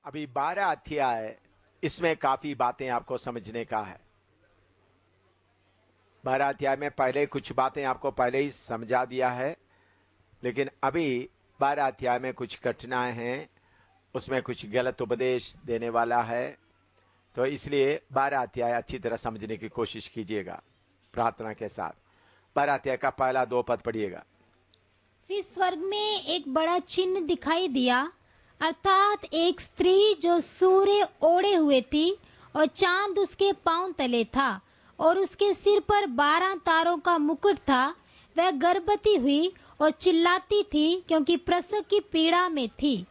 अभी 12 अध्याय, इसमें काफी बातें आपको समझने का है। 12 अध्याय में पहले कुछ बातें आपको पहले ही समझा दिया है, लेकिन अभी 12 अध्याय में कुछ कठिनाइयां हैं, उसमें कुछ गलत उपदेश देने वाला है। तो इसलिए 12 अध्याय अच्छी तरह समझने की कोशिश कीजिएगा प्रार्थना के साथ। 12 अध्याय का पहला 2 पद पढ़िएगा। फिर स्वर्ग में एक बड़ा चिन्ह दिखाई दिया, अर्थात एक स्त्री जो सूर्य ओढ़े हुए थी और चांद उसके पांव तले था और उसके सिर पर 12 तारों का मुकुट था। वह गर्भवती हुई और चिल्लाती थी क्योंकि प्रसव की पीड़ा में थी।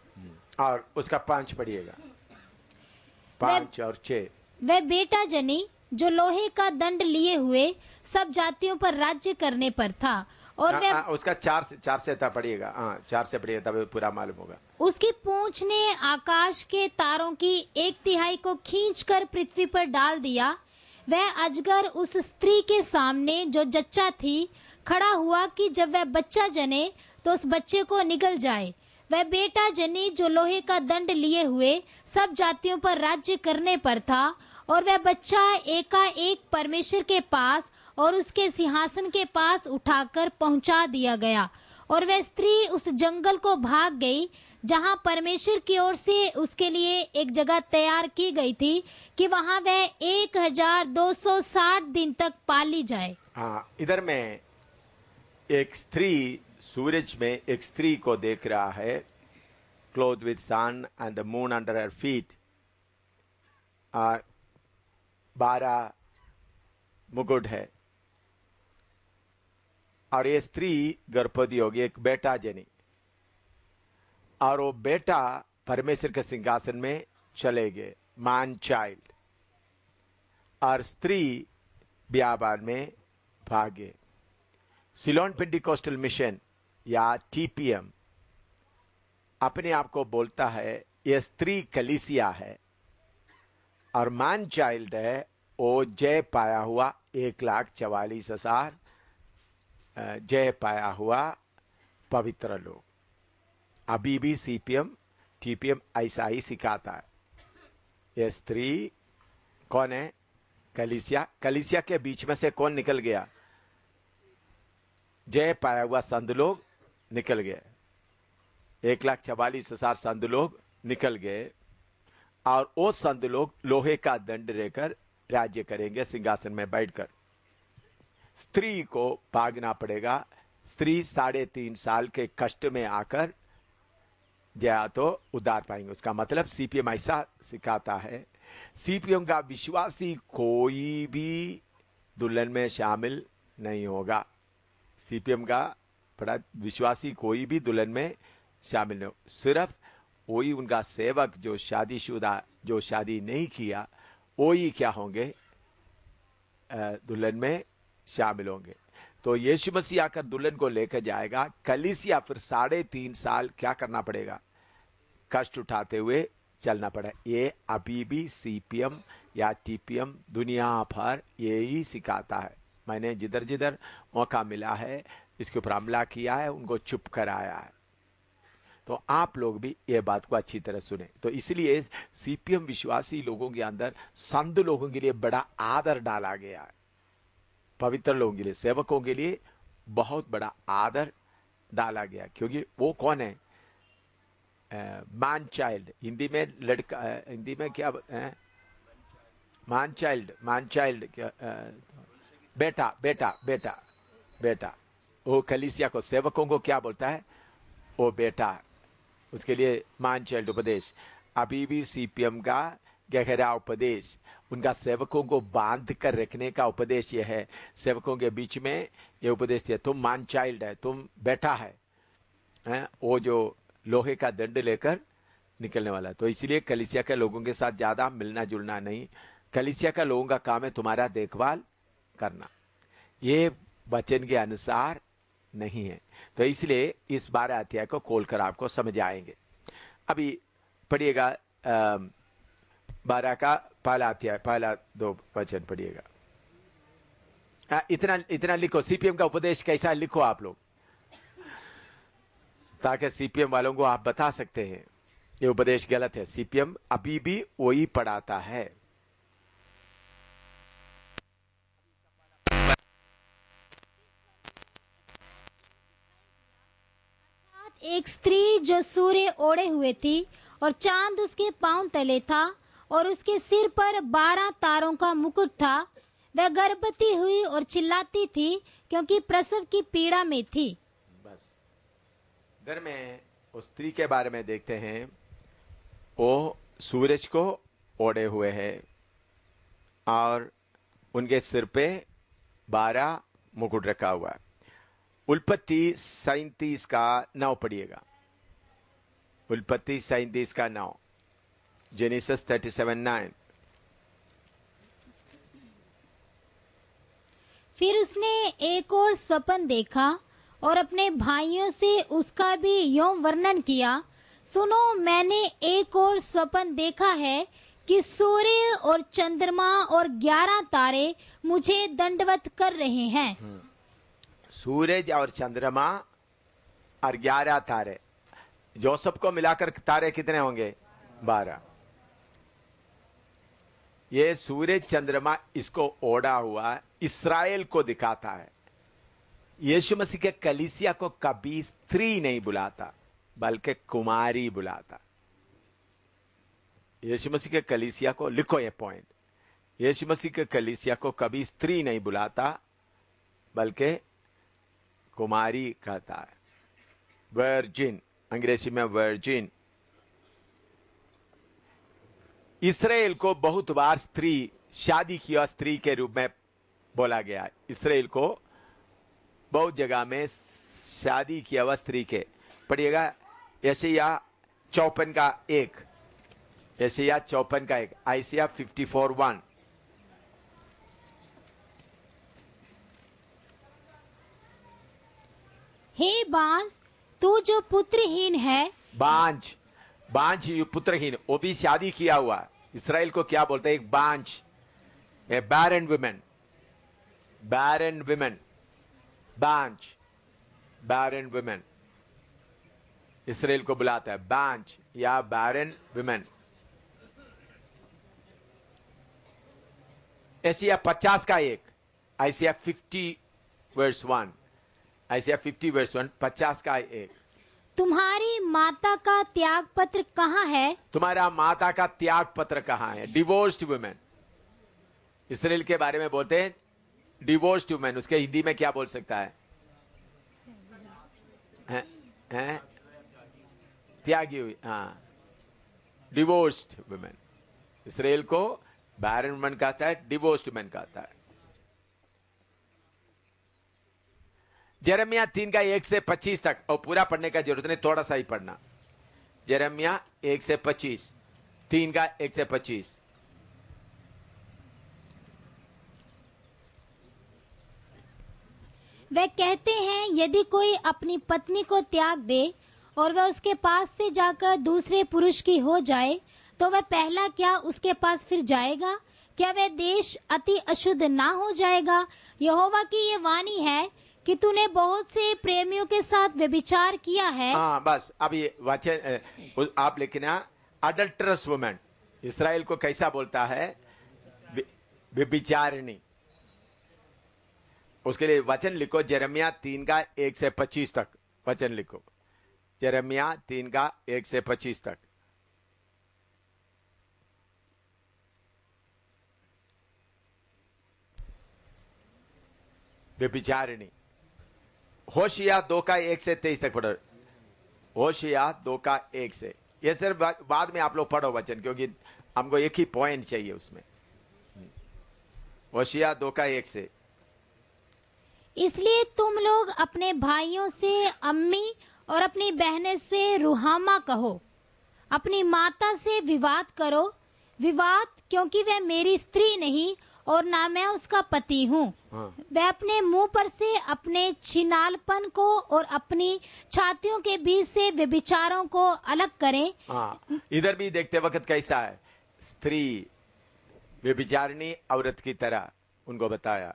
और उसका 5 पढ़िएगा, 5 और 6। वह बेटा जनी जो लोहे का दंड लिए हुए सब जातियों पर राज्य करने पर था और वह उसका 4 से था पढ़िएगा। 4 से पढ़िएगा तब पूरा मालूम होगा। उसकी पूंछ ने आकाश के तारों की 1/3 को खींचकर पृथ्वी पर डाल दिया। वह अजगर उस स्त्री के सामने जो जच्चा थी खड़ा हुआ कि जब वह बच्चा जने तो उस बच्चे को निगल जाए। वह बेटा जनी जो लोहे का दंड लिए हुए सब जातियों पर राज्य करने पर था और वह बच्चा एकाएक परमेश्वर के पास और उसके सिंहासन के पास उठाकर पहुंचा दिया गया। और वह स्त्री उस जंगल को भाग गई जहां परमेश्वर की ओर से उसके लिए एक जगह तैयार की गई थी कि वहां वह 1260 दिन तक पाली जाए। इधर में एक स्त्री सूरज में एक स्त्री को देख रहा है, cloth with sun and the moon under her feet. 12 मुकुट है और ये स्त्री गर्भवती होगी, एक बेटा जनी, और वो बेटा परमेश्वर के सिंहासन में चले गए, मैन चाइल्ड, और स्त्री बियाबान में भागे। सिलोन पेंटिकोस्टल मिशन या टीपीएम अपने आप को बोलता है ये स्त्री कलीसिया है और मैन चाइल्ड है वो जय पाया हुआ 1,44,000 जय पाया हुआ पवित्र लोग। अभी भी सीपीएम टीपीएम ऐसा ही सिखाता है। ये स्त्री कौन है? कलीसिया। कलीसिया के बीच में से कौन निकल गया? जय पाया हुआ संत लोग निकल गए, 1,44,000 संत लोग निकल गए और वो संत लोग लोहे का दंड लेकर राज्य करेंगे सिंहासन में बैठकर। स्त्री को भागना पड़ेगा। स्त्री 3.5 साल के कष्ट में आकर जया तो उद्धार पाएंगे। उसका मतलब सीपीएम ऐसा सिखाता है, सीपीएम का विश्वासी कोई भी दुल्हन में शामिल नहीं होगा। सीपीएम का बड़ा विश्वासी कोई भी दुल्हन में शामिल नहीं हो, सिर्फ वही उनका सेवक जो शादीशुदा, जो शादी नहीं किया, वही क्या होंगे? दुल्हन में शामिल होंगे। तो यीशु मसीह आकर दुल्हन को लेकर जाएगा। कलीसिया फिर 3.5 साल क्या करना पड़ेगा? कष्ट उठाते हुए चलना पड़ा। ये अभी भी सीपीएम या टीपीएम दुनिया भर यही सिखाता है। मैंने जिधर जिधर मौका मिला है इसके ऊपर हमला किया है, उनको चुप कराया है। तो आप लोग भी ये बात को अच्छी तरह सुने। तो इसलिए सीपीएम विश्वासी लोगों के अंदर संत लोगों के लिए बड़ा आदर डाला गया है। पवित्र लोगों के लिए, सेवकों के लिए बहुत बड़ा आदर डाला गया, क्योंकि वो कौन है? Man child. हिंदी में लड़का, हिंदी में क्या है? Man child. मैन चाइल्ड क्या? बेटा बेटा बेटा बेटा। वो कलीसिया को, सेवकों को क्या बोलता है? वो बेटा। उसके लिए मैन चाइल्ड उपदेश अभी भी सीपीएम का गहरा उपदेश, उनका सेवकों को बांध कर रखने का उपदेश यह है। सेवकों के बीच में ये उपदेश है, तुम मैन चाइल्ड है, तुम बेटा है, वो जो लोहे का दंड लेकर निकलने वाला है। तो इसलिए कलीसिया के लोगों के साथ ज्यादा मिलना जुलना नहीं। कलीसिया का लोगों का काम है तुम्हारा देखभाल करना, ये वचन के अनुसार नहीं है। तो इसलिए इस 12 अध्याय को खोलकर आपको समझ आएंगे। अभी पढ़िएगा 12 का पहला अध्याय, पहला 2 वचन पढ़िएगा। इतना लिखो। सीपीएम का उपदेश कैसा लिखो आप लोग, ताकि सीपीएम वालों को आप बता सकते हैं ये उपदेश गलत है। सीपीएम अभी भी वही पढ़ाता है। एक स्त्री जो सूर्य ओढ़े हुए थी और चांद उसके पांव तले था और उसके सिर पर 12 तारों का मुकुट था, वह गर्भवती हुई और चिल्लाती थी क्योंकि प्रसव की पीड़ा में थी। बस इधर में उस स्त्री के बारे में देखते हैं। वो सूरज को ओढ़े हुए है और उनके सिर पे 12 मुकुट रखा हुआ है। उत्पत्ति 37 का 9 पढ़िएगा। उत्पत्ति 37 का 9, जेनेसिस 37:9। फिर उसने एक और स्वप्न देखा और अपने भाइयों से उसका भी यों वर्णन किया, सुनो, मैंने एक और स्वप्न देखा है कि सूर्य और चंद्रमा और 11 तारे मुझे दंडवत कर रहे हैं। सूरज और चंद्रमा और 11 तारे, जोसेफ को मिलाकर तारे कितने होंगे? 12। ये सूरज चंद्रमा इसको ओढ़ा हुआ इस्राएल को दिखाता है। यीशु मसीह के कलीसिया को कभी स्त्री नहीं बुलाता बल्कि कुमारी बुलाता। यीशु मसीह के कलीसिया को, लिखो ये पॉइंट, यीशु मसीह के कलीसिया को कभी स्त्री नहीं बुलाता बल्कि कुमारी कहता है। वर्जिन, अंग्रेजी में वर्जिन। इस्राएल को बहुत बार स्त्री, शादी किया स्त्री के रूप में बोला गया है। इस्राएल को बहुत जगह में शादी किया हुआ स्त्री के, पढ़िएगा यशायाह 54 का 1, यशायाह 54 का 1, आइसिया 54:1। हे बांझ, तू जो पुत्रहीन है। बांझ, बांझ पुत्रहीन, वो भी शादी किया हुआ। इस्राएल को क्या बोलते हैं? एक बांझ, ए बैरन वुमेन, बैरन वुमेन, बांझ, बैरन वुमेन इस्राएल को बुलाता है, बांझ या बैरन वुमेन। एशिया 50 का 1, आइसिया 50:1, आइसिया 50:1, 50 का 1। तुम्हारी माता का त्याग पत्र कहाँ है? तुम्हारा माता का त्याग पत्र कहाँ है? डिवोर्स्ड वुमेन इस्राएल के बारे में बोलते हैं, डिवोर्स्ड वुमेन। उसके हिंदी में क्या बोल सकता है? त्यागी हुई, हाँ, डिवोर्स्ड वुमेन। इस्राएल को बैरन वुमेन कहता है, डिवोर्स्ड वुमेन कहता है। यिर्मयाह 3 का 1 से 25 तक, और पूरा पढ़ने का जरूरत नहीं, थोड़ा सा ही पढ़ना। यिर्मयाह 1 से 25, 3 का 1 से 25। वे कहते हैं, यदि कोई अपनी पत्नी को त्याग दे और वह उसके पास से जाकर दूसरे पुरुष की हो जाए, तो वह पहला क्या उसके पास फिर जाएगा? क्या वह देश अति अशुद्ध ना हो जाएगा? यहोवा की ये वाणी है कि तूने बहुत से प्रेमियों के साथ व्यभिचार किया है। हाँ, बस अब ये वचन आप लिखना, अडल्टरस वुमेन इस्राएल को कैसा बोलता है? व्यभिचारिणी। उसके लिए वचन लिखो, यिर्मयाह 3 का 1 से 25 तक वचन लिखो। यिर्मयाह 3 का 1 से 25 तक। व्यभिचारिणी। होशिया 2 का 1 से 23 तक पढ़ो। होशिया 2 का 1 से, ये सिर्फ बाद में आप लोग पढ़ो वचन, क्योंकि हमको एक ही पॉइंट चाहिए उसमें। होशिया 2 का 1 से। इसलिए तुम लोग अपने भाइयों से अम्मी और अपनी बहनें से रुहामा कहो, अपनी माता से विवाद करो, विवाद, क्योंकि वह मेरी स्त्री नहीं और ना मैं उसका पति हूँ। हाँ। वह अपने मुंह पर से अपने छिनालपन को और अपनी छातियों के बीच से व्यभिचारों को अलग करें। हाँ, इधर भी देखते वक्त कैसा है? स्त्री व्यभिचारिणी औरत की तरह उनको बताया।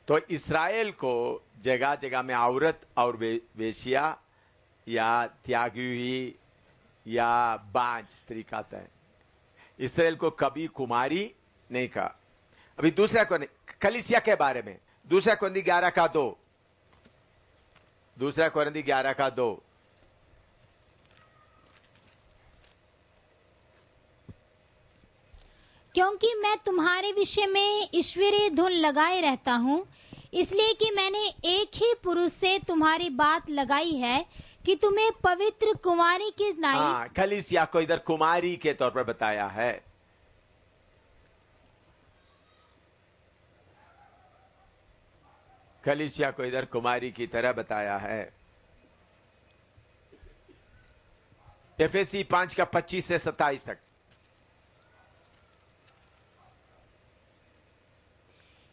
तो इस्राएल को जगह जगह में औरत और वेश्या या त्यागी हुई या बांझ स्त्री कहते हैं। इसराइल को कभी कुमारी नहीं कहा। अभी दूसरा कलीसिया के बारे में दूसरा कोरिन्थी 11:2, दूसरा कोरिन्थी 11:2। क्योंकि मैं तुम्हारे विषय में ईश्वरीय धुन लगाए रहता हूँ, इसलिए कि मैंने एक ही पुरुष से तुम्हारी बात लगाई है कि तुम्हें पवित्र कुमारी की नाई। हाँ, कलीसिया को इधर कुमारी के तौर पर बताया है। कलीसिया को इधर कुमारी की तरह बताया है। एफएसी 5:25 से 27 तक।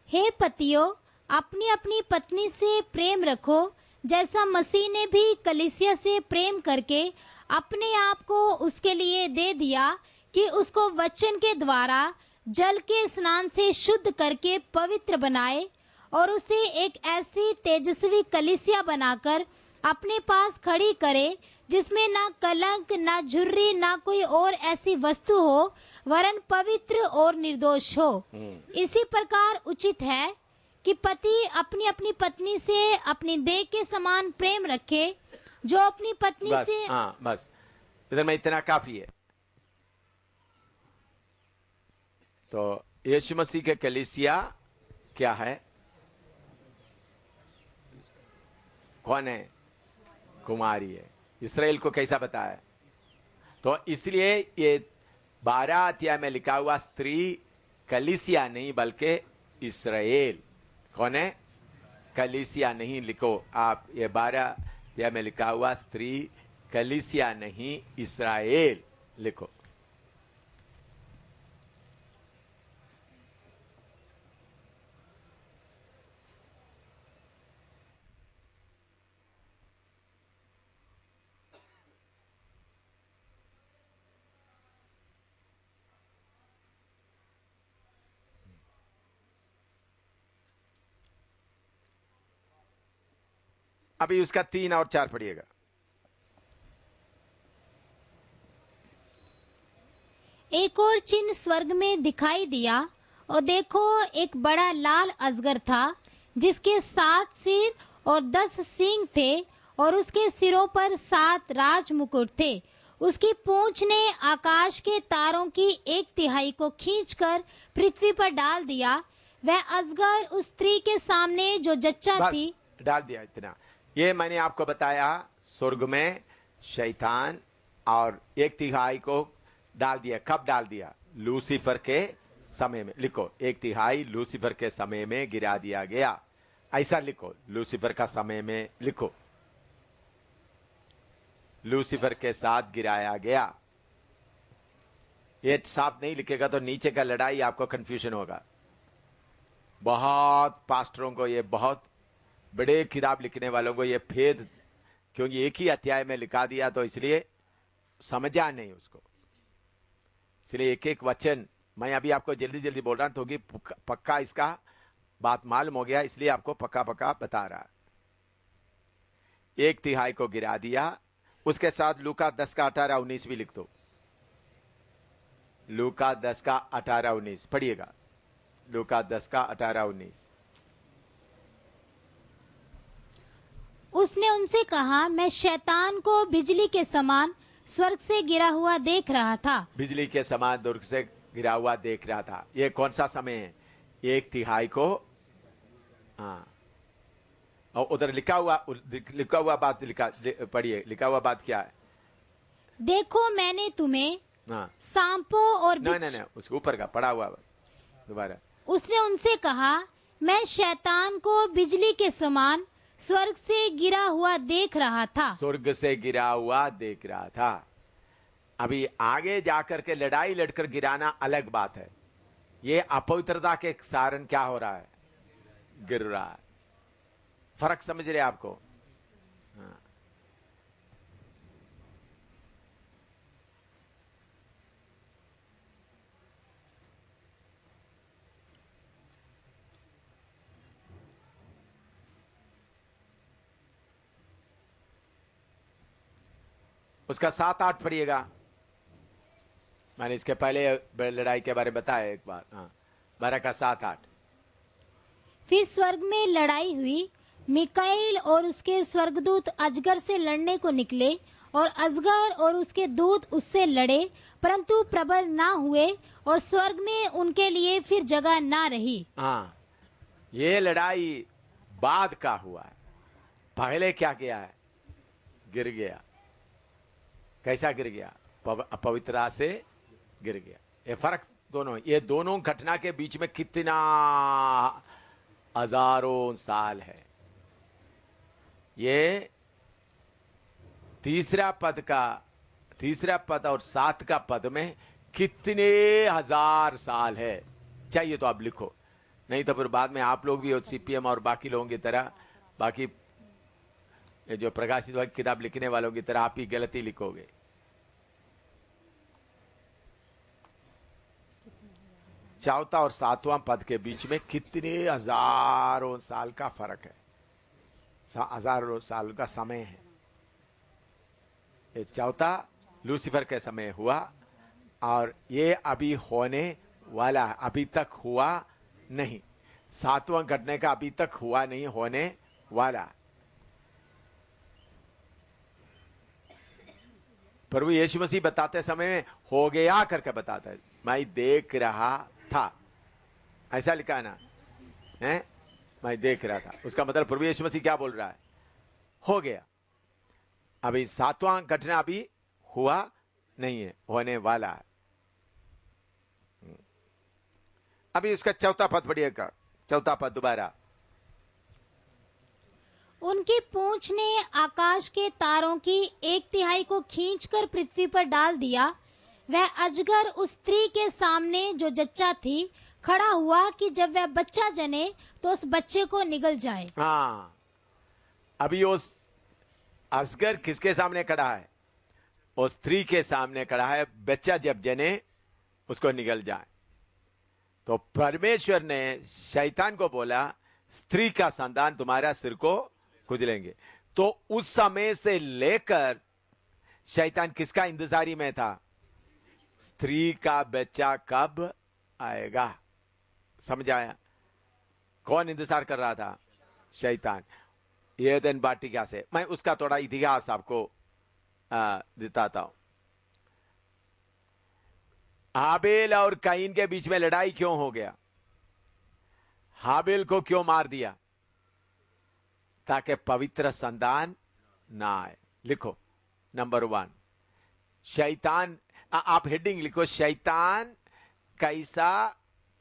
हे पतियों, अपनी अपनी पत्नी से प्रेम रखो, जैसा मसीह ने भी कलीसिया से प्रेम करके अपने आप को उसके लिए दे दिया कि उसको वचन के द्वारा जल के स्नान से शुद्ध करके पवित्र बनाए और उसे एक ऐसी तेजस्वी कलीसिया बनाकर अपने पास खड़ी करे जिसमें ना कलंक, ना झुर्री, ना कोई और ऐसी वस्तु हो, वरन पवित्र और निर्दोष हो। इसी प्रकार उचित है कि पति अपनी अपनी पत्नी से अपनी देह के समान प्रेम रखे, जो अपनी पत्नी बस, से। हाँ बस, इधर में इतना काफी है। तो यीशु मसीह के कलीसिया क्या है? कौन है? कुमारी है। इसराइल को कैसा बताया? तो इसलिए ये 12 अध्याय में लिखा हुआ स्त्री कलीसिया नहीं बल्कि इसराइल। कौन है? कलीसिया नहीं लिखो आप, ये 12 अध्याय में लिखा हुआ स्त्री कलीसिया नहीं इसराइल लिखो। अभी उसका 3 और 4 पढ़िएगा। एक और चिन्ह स्वर्ग में दिखाई दिया, और देखो एक बड़ा लाल अजगर था, जिसके 7 सिर और 10 सींग थे, और उसके सिरों पर 7 राज मुकुट थे। उसकी पूंछ ने आकाश के तारों की 1/3 को खींचकर पृथ्वी पर डाल दिया। वह अजगर उस स्त्री के सामने जो जच्चा बस थी। डाल दिया इतना। ये मैंने आपको बताया, स्वर्ग में शैतान और 1/3 को डाल दिया। कब डाल दिया? लूसीफर के समय में। लिखो 1/3 लूसीफर के समय में गिरा दिया गया, ऐसा लिखो। लूसीफर का समय में लिखो, लूसीफर के साथ गिराया गया। ये साफ नहीं लिखेगा तो नीचे का लड़ाई आपको कंफ्यूजन होगा। बहुत पास्टरों को, ये बहुत बड़े किताब लिखने वालों को ये भेद, क्योंकि एक ही अध्याय में लिखा दिया तो इसलिए समझा नहीं उसको। इसलिए एक एक वचन मैं अभी आपको जल्दी जल्दी बोल रहा हूं, तो पक्का इसका बात मालूम हो गया, इसलिए आपको पक्का पक्का बता रहा। 1/3 को गिरा दिया। उसके साथ लूका 10:18-19 भी लिख दो। लूका 10:18-19 पढ़िएगा। लूका 10:18-19। उसने उनसे कहा, मैं शैतान को बिजली के समान स्वर्ग से गिरा हुआ देख रहा था। बिजली के समान दुर्ग से गिरा हुआ देख रहा था। ये कौन सा समय है? 1/3 को। हाँ, और उधर लिखा हुआ बात पढ़िए। लिखा हुआ बात क्या है? देखो मैंने तुम्हें हाँ, सांपों और नहीं, उसके ऊपर का पढ़ा हुआ दोबारा। उसने उनसे कहा, मैं शैतान को बिजली के समान स्वर्ग से गिरा हुआ देख रहा था। स्वर्ग से गिरा हुआ देख रहा था। अभी आगे जाकर के लड़ाई लड़कर गिराना अलग बात है। ये अपवित्रता के कारण क्या हो रहा है? गिर रहा है। फर्क समझ रहे आपको? हाँ। उसका 7-8 पढ़िएगा। मैंने इसके पहले लड़ाई के बारे में बताया एक बार। हाँ, 12 का 7-8। फिर स्वर्ग में लड़ाई हुई। मिकाएल और उसके स्वर्गदूत अजगर से लड़ने को निकले और अजगर और उसके दूत उससे लड़े, परंतु प्रबल ना हुए और स्वर्ग में उनके लिए फिर जगह ना रही। हाँ, ये लड़ाई बाद का हुआ है। पहले क्या किया है? गिर गया। कैसा गिर गया? अपवित्रता से गिर गया। ये फर्क दोनों, ये दोनों घटना के बीच में कितना हजारों साल है। ये तीसरा पद और 7 का पद में कितने हजार साल है। चाहिए तो आप लिखो, नहीं तो फिर बाद में आप लोग भी हो सीपीएम और बाकी लोगों की तरह, बाकी जो प्रकाशित की किताब लिखने वालों की तरह आप ही गलती लिखोगे। चौथा और 7वां पद के बीच में कितने हजारों साल का फर्क है, हजारों साल का समय है। ये चौथा लूसीफर के समय हुआ और ये अभी होने वाला है, अभी तक हुआ नहीं। 7वां घटने का अभी तक हुआ नहीं, होने वाला। प्रभु यीशु मसीह बताते समय में हो गया करके बताता है, मैं देख रहा था, ऐसा लिखा है ना, है? मैं देख रहा था। उसका मतलब प्रभु यीशु मसीह क्या बोल रहा है? हो गया। अभी 7वां घटना अभी हुआ नहीं है, होने वाला है। अभी उसका चौथा पद पढ़िएगा। चौथा पद दोबारा। उनकी पूंछ ने आकाश के तारों की 1/3 को खींचकर पृथ्वी पर डाल दिया। वह अजगर उस स्त्री के सामने जो जच्चा थी खड़ा हुआ कि जब वह बच्चा जने तो उस बच्चे को निगल जाए। हाँ, अभी उस अजगर किसके सामने खड़ा है? उस स्त्री के सामने खड़ा है। बच्चा जब जने उसको निगल जाए। तो परमेश्वर ने शैतान को बोला, स्त्री का संतान तुम्हारा सिर को कुचलेंगे। तो उस समय से लेकर शैतान किसका इंतजारी में था? स्त्री का बच्चा कब आएगा। समझ आया? कौन इंतजार कर रहा था? शैतान। एदन वाटिका से। मैं उसका थोड़ा इतिहास आपको बताता हूं। हाबिल और काइन के बीच में लड़ाई क्यों हो गया? हाबिल को क्यों मार दिया? ताकि पवित्र संतान ना आए। लिखो, नंबर 1, शैतान। आप हेडिंग लिखो, शैतान कैसा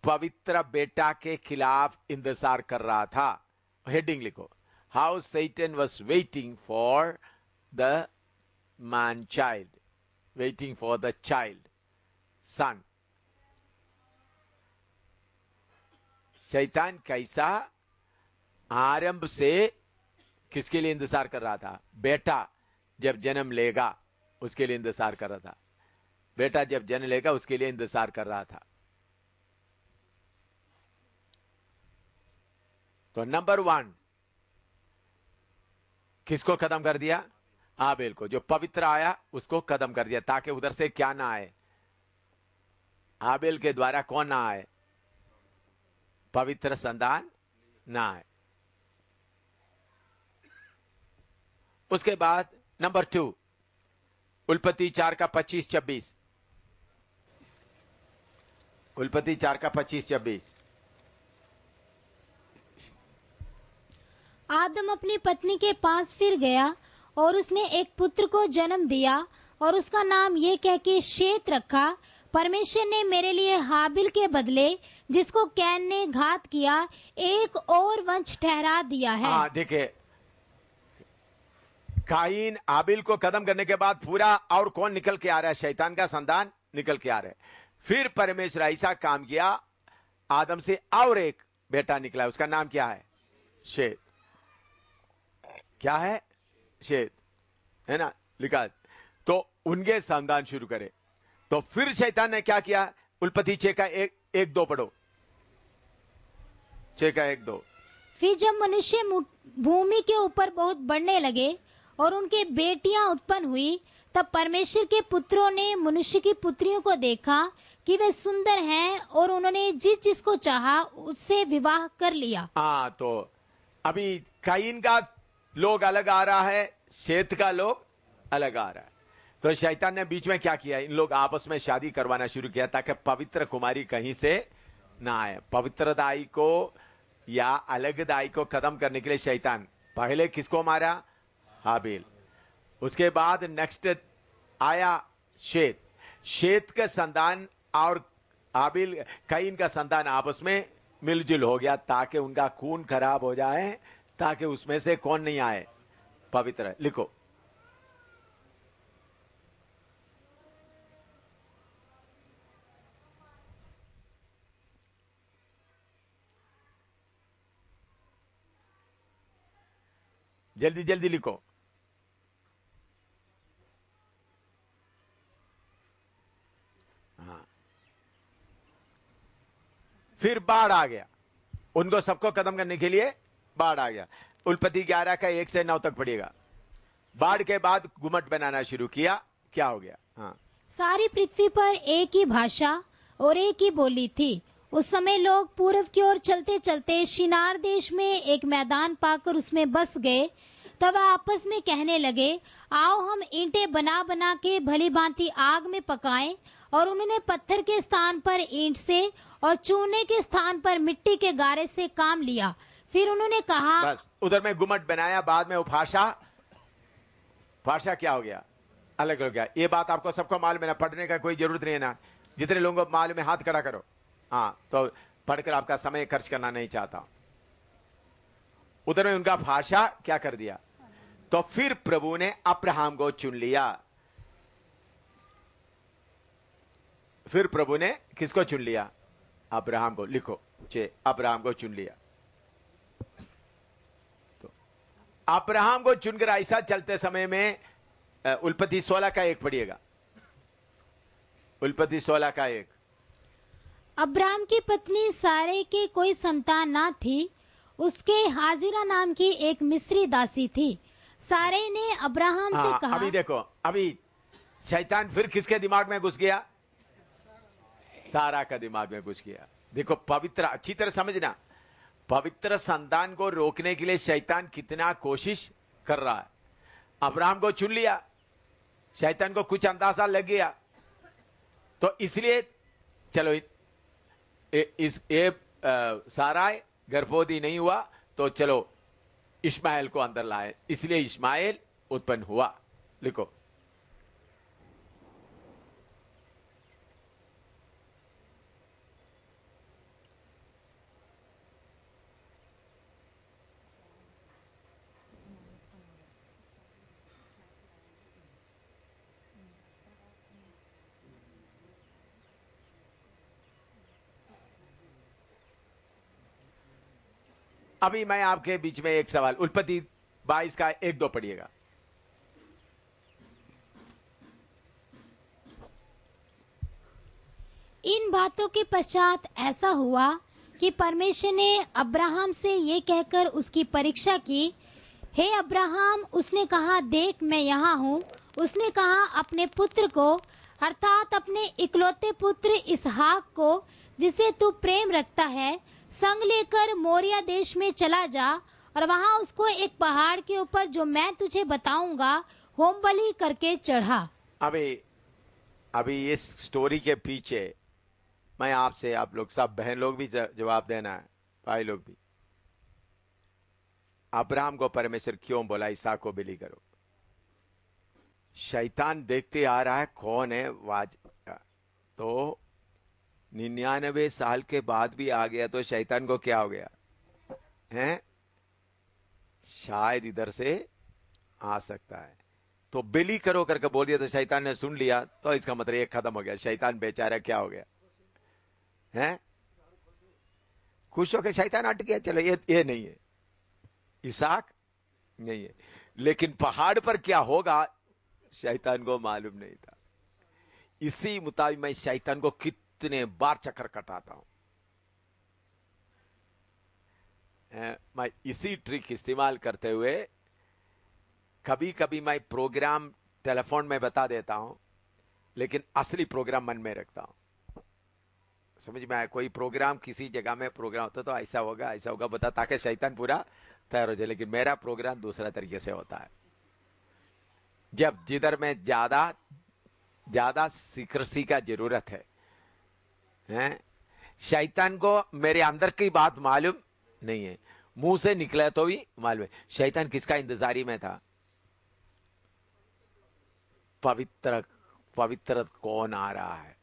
पवित्र बेटा के खिलाफ इंतजार कर रहा था। हेडिंग लिखो, how Satan was waiting for the man child, waiting for the child, son. शैतान कैसा आरंभ से किसके लिए इंतजार कर रहा था? बेटा जब जन्म लेगा उसके लिए इंतजार कर रहा था। बेटा जब जन्म लेगा उसके लिए इंतजार कर रहा था। तो नंबर 1 किसको खत्म कर दिया? हाबिल को। जो पवित्र आया उसको खत्म कर दिया, ताकि उधर से क्या ना आए? हाबिल के द्वारा कौन ना आए? पवित्र संतान ना आए। उसके बाद नंबर 2, उल्पत्ति 4 का 25-26। उल्पत्ति 4 का 25-26। आदम अपनी पत्नी के पास फिर गया और उसने एक पुत्र को जन्म दिया और उसका नाम ये कह के शेत रखा, परमेश्वर ने मेरे लिए हाबिल के बदले जिसको कैन ने घात किया एक और वंश ठहरा दिया है। हाँ, देखिए, काइन हाबिल को खत्म करने के बाद पूरा और कौन निकल के आ रहा है? शैतान का संतान निकल के आ रहा है। फिर परमेश्वर ऐसा काम किया, आदम से और एक बेटा निकला। उसका नाम क्या है? शेत। क्या है? शेत, है ना, लिखा। तो उनके संतान शुरू करे। तो फिर शैतान ने क्या किया? उल्पत्ति 6 का 1-2 पढ़ो। 6 का 1-2। फिर जब मनुष्य भूमि के ऊपर बहुत बढ़ने लगे और उनके बेटियां उत्पन्न हुई, तब परमेश्वर के पुत्रों ने मनुष्य की पुत्रियों को देखा कि वे सुंदर हैं और उन्होंने जिस जिसको चाहा उससे विवाह कर लिया। हाँ, तो अभी काइन का लोग अलग आ रहा है, शेत का लोग अलग आ रहा है। तो शैतान ने बीच में क्या किया, इन लोग आपस में शादी करवाना शुरू किया ताकि पवित्र कुमारी कहीं से ना आए। पवित्र दाई को या अलग दाई को खत्म करने के लिए शैतान पहले किसको मारा, हाबिल। उसके बाद नेक्स्ट आया शेत। शेत का संतान और हाबिल काइन का संतान आपस में मिलजुल हो गया ताकि उनका खून खराब हो जाए, ताकि उसमें से कौन नहीं आए, पवित्र। लिखो, जल्दी जल्दी लिखो। हाँ, फिर बाढ़ आ गया, उनको सबको खत्म करने के लिए बाढ़ आ गया। उल्पत्ति 11 का 1 से 9 तक पढ़िएगा। बाढ़ के बाद गुम्मट बनाना शुरू किया, क्या हो गया। हाँ, सारी पृथ्वी पर एक ही भाषा और एक ही बोली थी। उस समय लोग पूर्व की ओर चलते चलते शिनार देश में एक मैदान पाकर उसमें बस गए। तब वह आपस में कहने लगे, आओ हम ईंटें बना बना के भली भांति आग में पकाएं। और उन्होंने पत्थर के स्थान पर ईंट से और चूने के स्थान पर मिट्टी के गारे से काम लिया। फिर उन्होंने कहा, बस उधर में गुम्मट बनाया, बाद में वो भाषा क्या हो गया, अलग हो गया। ये बात आपको सबको मालूम है ना, पढ़ने का कोई जरूरत नहीं है ना। जितने लोगों को मालूम है हाथ खड़ा करो। हाँ, तो पढ़कर आपका समय खर्च करना नहीं चाहता। उधर में उनका भाषा क्या कर दिया। तो फिर प्रभु ने अब्राहम को चुन लिया। फिर प्रभु ने किसको चुन लिया, अब्राहम को। लिखो, अब्राहम को चुन लिया। तो अब्राहम को चुनकर ऐसा चलते समय में उल्पत्ति 16 का 1 पढ़िएगा। उल्पत्ति 16 का 1। अब्राहम की पत्नी सारे के कोई संतान ना थी। उसके हाजिरा नाम की एक मिस्री दासी थी। सारे ने अब्राहम से कहा। अभी देखो, अभी शैतान फिर किसके दिमाग में घुस गया, सारा का दिमाग में घुस गया। देखो, पवित्र, अच्छी तरह समझना, पवित्र संतान को रोकने के लिए शैतान कितना कोशिश कर रहा है। अब्राहम को चुन लिया, शैतान को कुछ अंदाजा लग गया, तो इसलिए चलो सारा गर्भवती नहीं हुआ, तो चलो इश्माएल को अंदर लाए, इसलिए इश्माएल उत्पन्न हुआ। लिखो, अभी मैं आपके बीच में एक सवाल, उल्पत्ति 22 का 1-2 पढ़िएगा। इन बातों के पश्चात ऐसा हुआ कि परमेश्वर ने अब्राहम से ये कहकर उसकी परीक्षा की, हे अब्राहम। उसने कहा, देख मैं यहाँ हूँ। उसने कहा, अपने पुत्र को अर्थात अपने इकलौते पुत्र इसहाक को, जिसे तू प्रेम रखता है, संग लेकर मोरिया देश में चला जा और वहां उसको एक पहाड़ के ऊपर जो मैं तुझे बताऊंगा होम बलि करके चढ़ा। अभी इस स्टोरी के पीछे मैं आपसे, आप लोग सब बहन लोग भी जवाब देना है, भाई लोग भी। अब्राहम को परमेश्वर क्यों बोला इसहाक को बलि करो। शैतान देखते आ रहा है कौन है वाज, तो 99 साल के बाद भी आ गया, तो शैतान को क्या हो गया है, शायद इधर से आ सकता है, तो बलि करो करके बोल दिया। तो शैतान ने सुन लिया, तो इसका मतलब ये खत्म हो गया। शैतान बेचारा क्या हो गया है, खुश होकर शैतान हट गया। चलो ये नहीं है, इसहाक नहीं है, लेकिन पहाड़ पर क्या होगा शैतान को मालूम नहीं था। इसी मुताबिक मैं शैतान को कितने बार चक्कर कटाता हूं। मैं इसी ट्रिक इस्तेमाल करते हुए कभी कभी मैं प्रोग्राम टेलीफोन में बता देता हूं, लेकिन असली प्रोग्राम मन में रखता हूं। समझ में आया? कोई प्रोग्राम किसी जगह में प्रोग्राम होता तो ऐसा होगा बता, ताकि शैतान पूरा तैयार हो जाए। लेकिन मेरा प्रोग्राम दूसरा तरीके से होता है। जब जिधर में ज्यादा सीक्रेसी का जरूरत है, शैतान को मेरे अंदर की बात मालूम नहीं है, मुंह से निकला तो भी मालूम है। शैतान किसका इंतजारी में था? पवित्र कौन आ रहा है।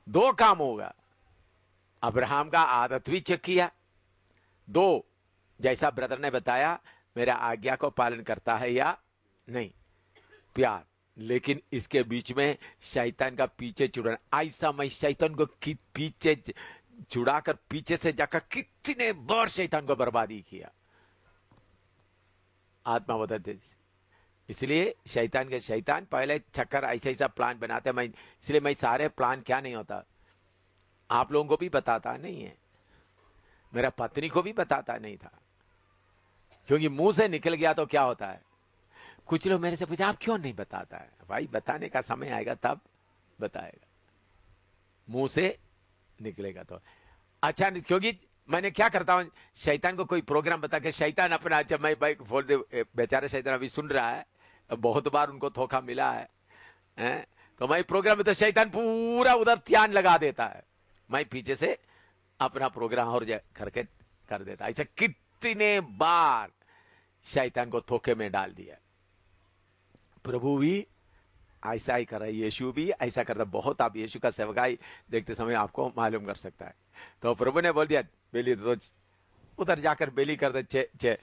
दो काम होगा, अब्राहम का आदत भी चेक किया। दो, जैसा ब्रदर ने बताया, मेरा आज्ञा को पालन करता है या नहीं, प्यार। लेकिन इसके बीच में शैतान का पीछे छुड़ाना, ऐसा मैं शैतान को पीछे छुड़ाकर पीछे से जाकर कितने बार शैतान को बर्बादी किया। आत्मा बताते, इसलिए शैतान पहले चक्कर ऐसा प्लान बनाते। इसलिए मैं सारे प्लान क्या नहीं होता, आप लोगों को भी बताता नहीं है, मेरा पत्नी को भी बताता नहीं था, क्योंकि मुंह से निकल गया तो क्या होता है। कुछ लोग मेरे से पूछे आप क्यों नहीं बताता है? भाई बताने का समय आएगा तब बताएगा, मुंह से निकलेगा तो अच्छा। क्योंकि मैंने क्या करता हूं, शैतान को कोई प्रोग्राम बता के शैतान अपना, जब मैं भाई बोल दे, बेचारा शैतान अभी सुन रहा है, बहुत बार उनको धोखा मिला है, तो मैं प्रोग्राम में तो शैतान पूरा उधर ध्यान लगा देता है, मैं पीछे से अपना प्रोग्राम और करके कर देता। ऐसा कितने बार शैतान को धोखे में डाल दिया। प्रभु भी ऐसा ही कर रहा है, यीशु भी ऐसा करता। बहुत आप यीशु का सेवकाई देखते समय आपको मालूम कर सकता है। तो प्रभु ने बोल दिया बेली, तो उधर जाकर बेली कर दे,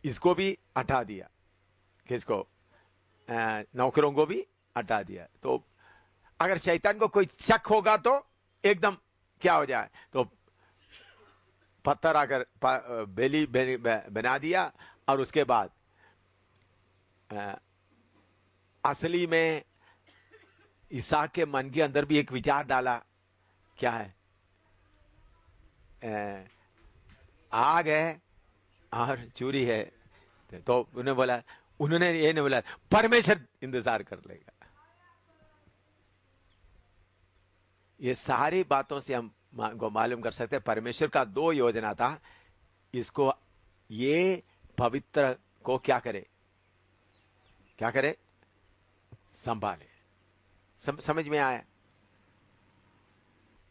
इसको भी हटा दिया, किसको? नौकरों को भी हटा दिया। तो अगर शैतान को कोई शक होगा तो एकदम क्या हो जाए, तो पत्थर आकर बेली बना दिया। और उसके बाद असली में इसहाक के मन के अंदर भी एक विचार डाला, क्या है? आग है और चूरी है। तो उन्होंने ये नहीं बोला परमेश्वर इंतजार कर लेगा। ये सारी बातों से हम को मालूम कर सकते हैं परमेश्वर का दो योजना था। इसको ये पवित्र को क्या करे, संभाले। समझ में आया?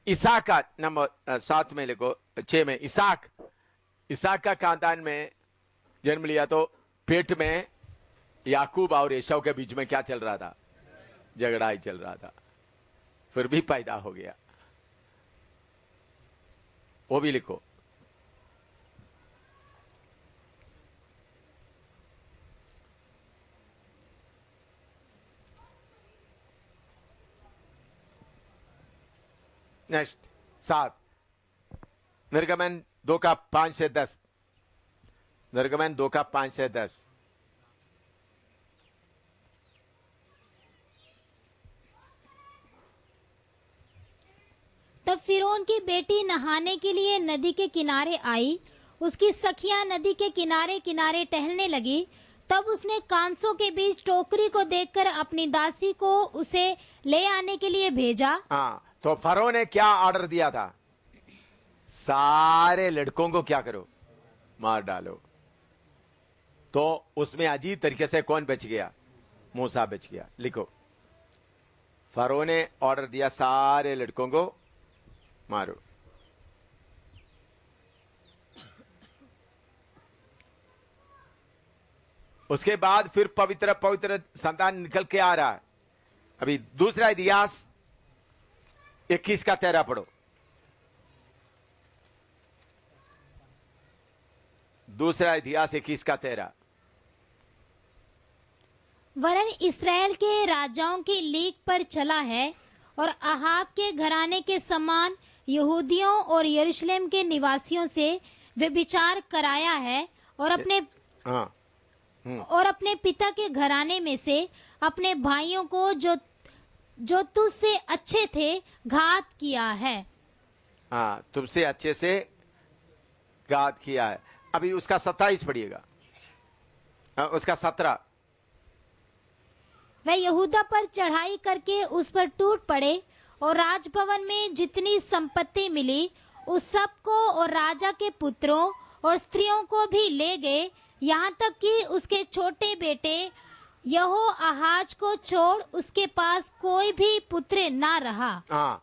इसहाक का नंबर 7 में लिखो, 6 में इसहाक का खानदान में जन्म लिया। तो पेट में याकूब और एसाव के बीच में क्या चल रहा था? झगड़ा ही चल रहा था, फिर भी पैदा हो गया। वो भी लिखो। नेक्स्ट 7, निर्गमन 2 का 5 से 10। निर्गमन 2 का 5 से 10। तब फिरौन की बेटी नहाने के लिए नदी के किनारे आई। उसकी सखियां नदी के किनारे किनारे टहलने लगी। तब उसने कांसों के बीच टोकरी को देखकर अपनी दासी को उसे ले आने के लिए भेजा। हाँ, तो फरो ने क्या ऑर्डर दिया था? सारे लड़कों को क्या करो? मार डालो। तो उसमें अजीब तरीके से कौन बच गया? मूसा बच गया। लिखो, फरो ने ऑर्डर दिया सारे लड़कों को मारो। उसके बाद फिर पवित्र संतान निकल के आ रहा है। अभी दूसरा इतिहास 21 का 13 पढ़ो। दूसरा इतिहास 21 का 13। वरन इस्राएल के राजाओं की लीक पर चला है और अहाब के घराने के समान यहूदियों और यरूशलेम के निवासियों से व्यभिचार कराया है और अपने पिता के घराने में से अपने भाइयों को जो तुझसे अच्छे थे घात किया है। हाँ, तुमसे अच्छे से घात किया है। अभी उसका 27 पढ़िएगा, उसका 17। वह यहूदा पर चढ़ाई करके उस पर टूट पड़े और राजभवन में जितनी संपत्ति मिली उस सब को और राजा के पुत्रों और स्त्रियों को भी ले गए, यहाँ तक कि उसके छोटे बेटे यहोआहाज को छोड़ उसके पास कोई भी पुत्र ना रहा। हाँ,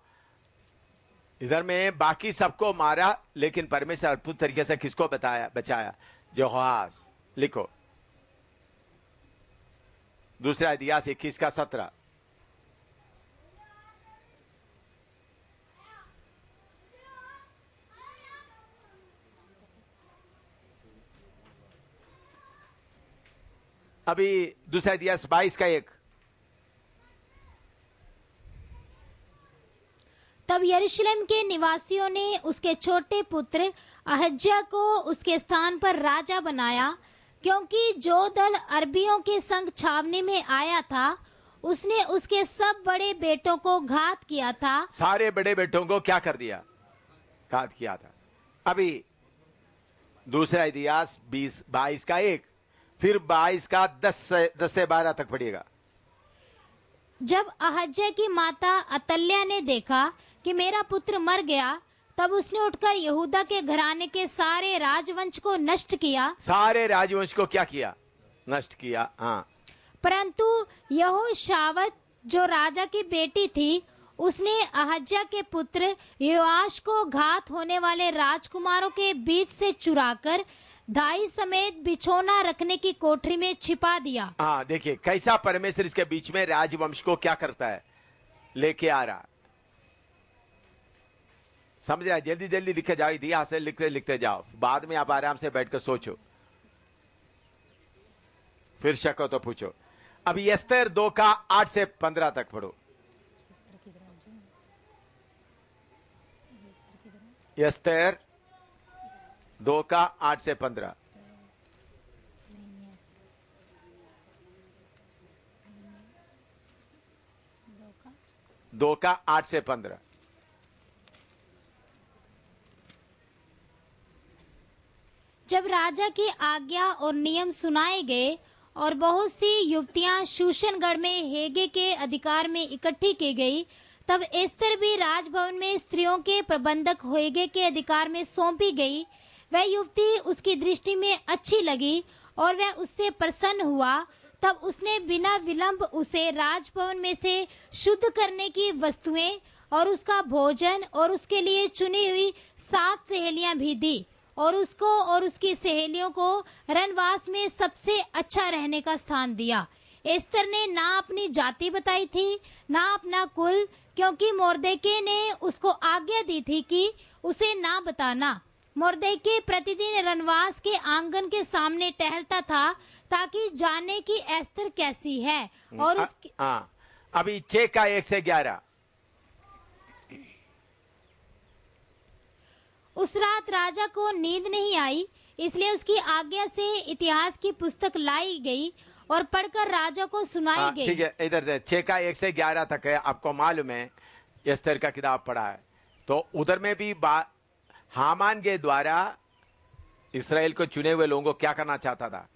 इधर में बाकी सबको मारा, लेकिन परमेश्वर अद्भुत तरीके से किसको बचाया? यहोआहाज। लिखो दूसरा इतिहास 21 का 17। अभी दूसरा इतिहास 22 का 1। तब यरूशलेम के निवासियों ने उसके छोटे पुत्र अहज्या को उसके स्थान पर राजा बनाया, क्योंकि जो दल अरबियों के संग छावनी में आया था उसने उसके सब बड़े बेटों को घात किया था। सारे बड़े बेटों को क्या कर दिया? घात किया था। अभी दूसरा इतिहास 22 का 1, फिर 22 का 10 से 12 तक पढ़िएगा। जब अहज्या की माता अतल्या ने देखा कि मेरा पुत्र मर गया, तब उसने उठकर यहूदा के घराने के सारे राजवंश को नष्ट किया। सारे राजवंश को क्या किया? नष्ट किया। हाँ, परंतु यहोशावत जो राजा की बेटी थी, उसने अहज्या के पुत्र योआश को घात होने वाले राजकुमारों के बीच से चुराकर दाई समेत बिछोना रखने की कोठरी में छिपा दिया। हाँ, देखिए कैसा परमेश्वर इसके बीच में राजवंश को क्या करता है, लेके आ रहा। समझ रहा है? जल्दी जल्दी लिखे जाओ, इतिहास से लिखते लिखते जाओ, बाद में आप आराम से बैठकर सोचो, फिर शक हो तो पूछो। अभी एस्तेर 2 का 8 से 15 तक पढ़ो। एस्तेर 2 का 8 से 15। दो का 8 से 15। जब राजा की आज्ञा और नियम सुनाए गए और बहुत सी युवतियां शूशनगढ़ में हेगे के अधिकार में इकट्ठी की गई, तब एस्तर भी राजभवन में स्त्रियों के प्रबंधक हेगे के अधिकार में सौंपी गई। वह युवती उसकी दृष्टि में अच्छी लगी और वह उससे प्रसन्न हुआ। तब उसने बिना विलंब उसे राजभवन में से शुद्ध करने की वस्तुएं और उसका भोजन और उसके लिए चुनी हुई 7 सहेलियां भी दी, और उसको और उसकी सहेलियों को रनवास में सबसे अच्छा रहने का स्थान दिया। एस्तर ने ना अपनी जाति बताई थी, ना अपना कुल, क्योंकि मोर्देके ने उसको आज्ञा दी थी कि उसे ना बताना। मोर्देके प्रतिदिन रनवास के आंगन के सामने टहलता था ताकि जाने कि एस्तर कैसी है। और उसकी अभी 6 का 1 से 11। उस रात राजा को नींद नहीं आई, इसलिए उसकी आज्ञा से इतिहास की पुस्तक लाई गई और पढ़कर राजा को सुनाई गई। ठीक है, इधर 6 का 1 से 11 तक है। आपको मालूम है एस्तर का किताब पढ़ा है, तो उधर में भी हामान के द्वारा इसराइल को चुने हुए लोगों को क्या करना चाहता था?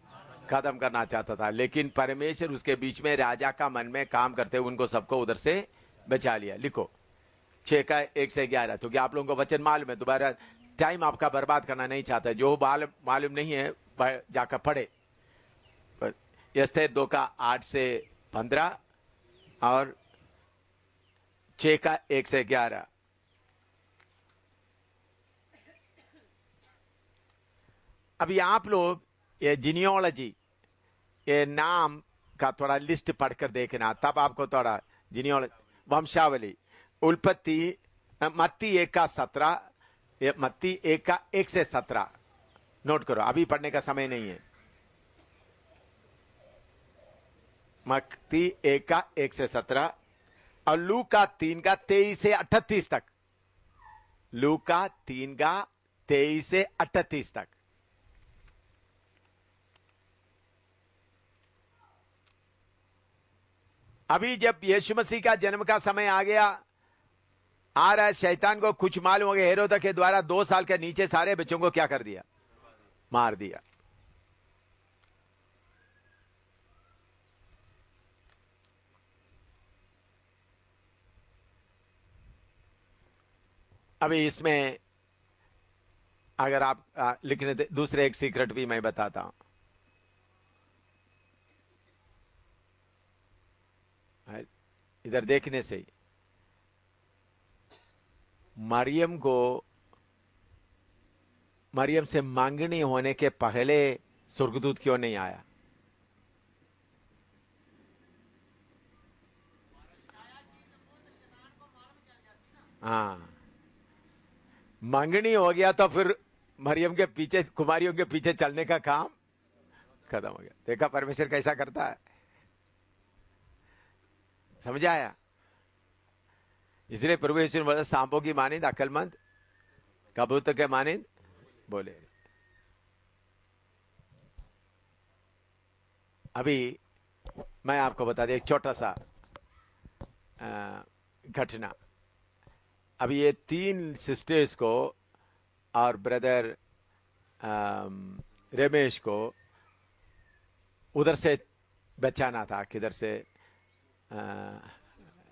खत्म करना चाहता था। लेकिन परमेश्वर उसके बीच में राजा का मन में काम करते हुए उनको सबको उधर से बचा लिया। लिखो 6 का 1 से 11। तो क्या आप लोगों को वचन मालूम है? दोबारा टाइम आपका बर्बाद करना नहीं चाहता। जो मालूम नहीं है जाकर पढ़े। एस्तेर 2 का 8 से 15 और 6 का 1 से 11। अभी आप लोग ये जीनियोलॉजी, ये नाम का थोड़ा लिस्ट पढ़कर देखना, तब आपको थोड़ा जीनियोलॉजी, वंशावली, उत्पत्ति, मत्ती 1 का 17, मत्ती 1 का 1 से 17 नोट करो। अभी पढ़ने का समय नहीं है। मत्ती 1 का 1 से 17 और लूका 3 का 23 से 38 तक। लूका 3 का 23 से 38 तक। अभी जब यीशु मसीह का जन्म का समय आ गया, आ रहा है, शैतान को कुछ मालूम हो गया, हेरोद के द्वारा 2 साल के नीचे सारे बच्चों को क्या कर दिया? मार दिया। अभी इसमें अगर आप लिखने दे, दूसरे एक सीक्रेट भी मैं बताता हूं। इधर देखने से ही मरियम से मांगनी होने के पहले स्वर्गदूत क्यों नहीं आया? हाँ, मांगनी हो गया तो फिर मरियम के पीछे, कुमारियों के पीछे चलने का काम खत्म हो गया। देखा परमेश्वर कैसा करता है, समझ आया? इसलिए प्रभु यीशु ने बोला, सांपों की मानिंद अक्लमंद, कबूतर के मानिंद बोले। अभी मैं आपको बता दें एक छोटा सा घटना। अभी ये 3 सिस्टर्स को और ब्रदर रमेश को उधर से बचाना था, किधर से,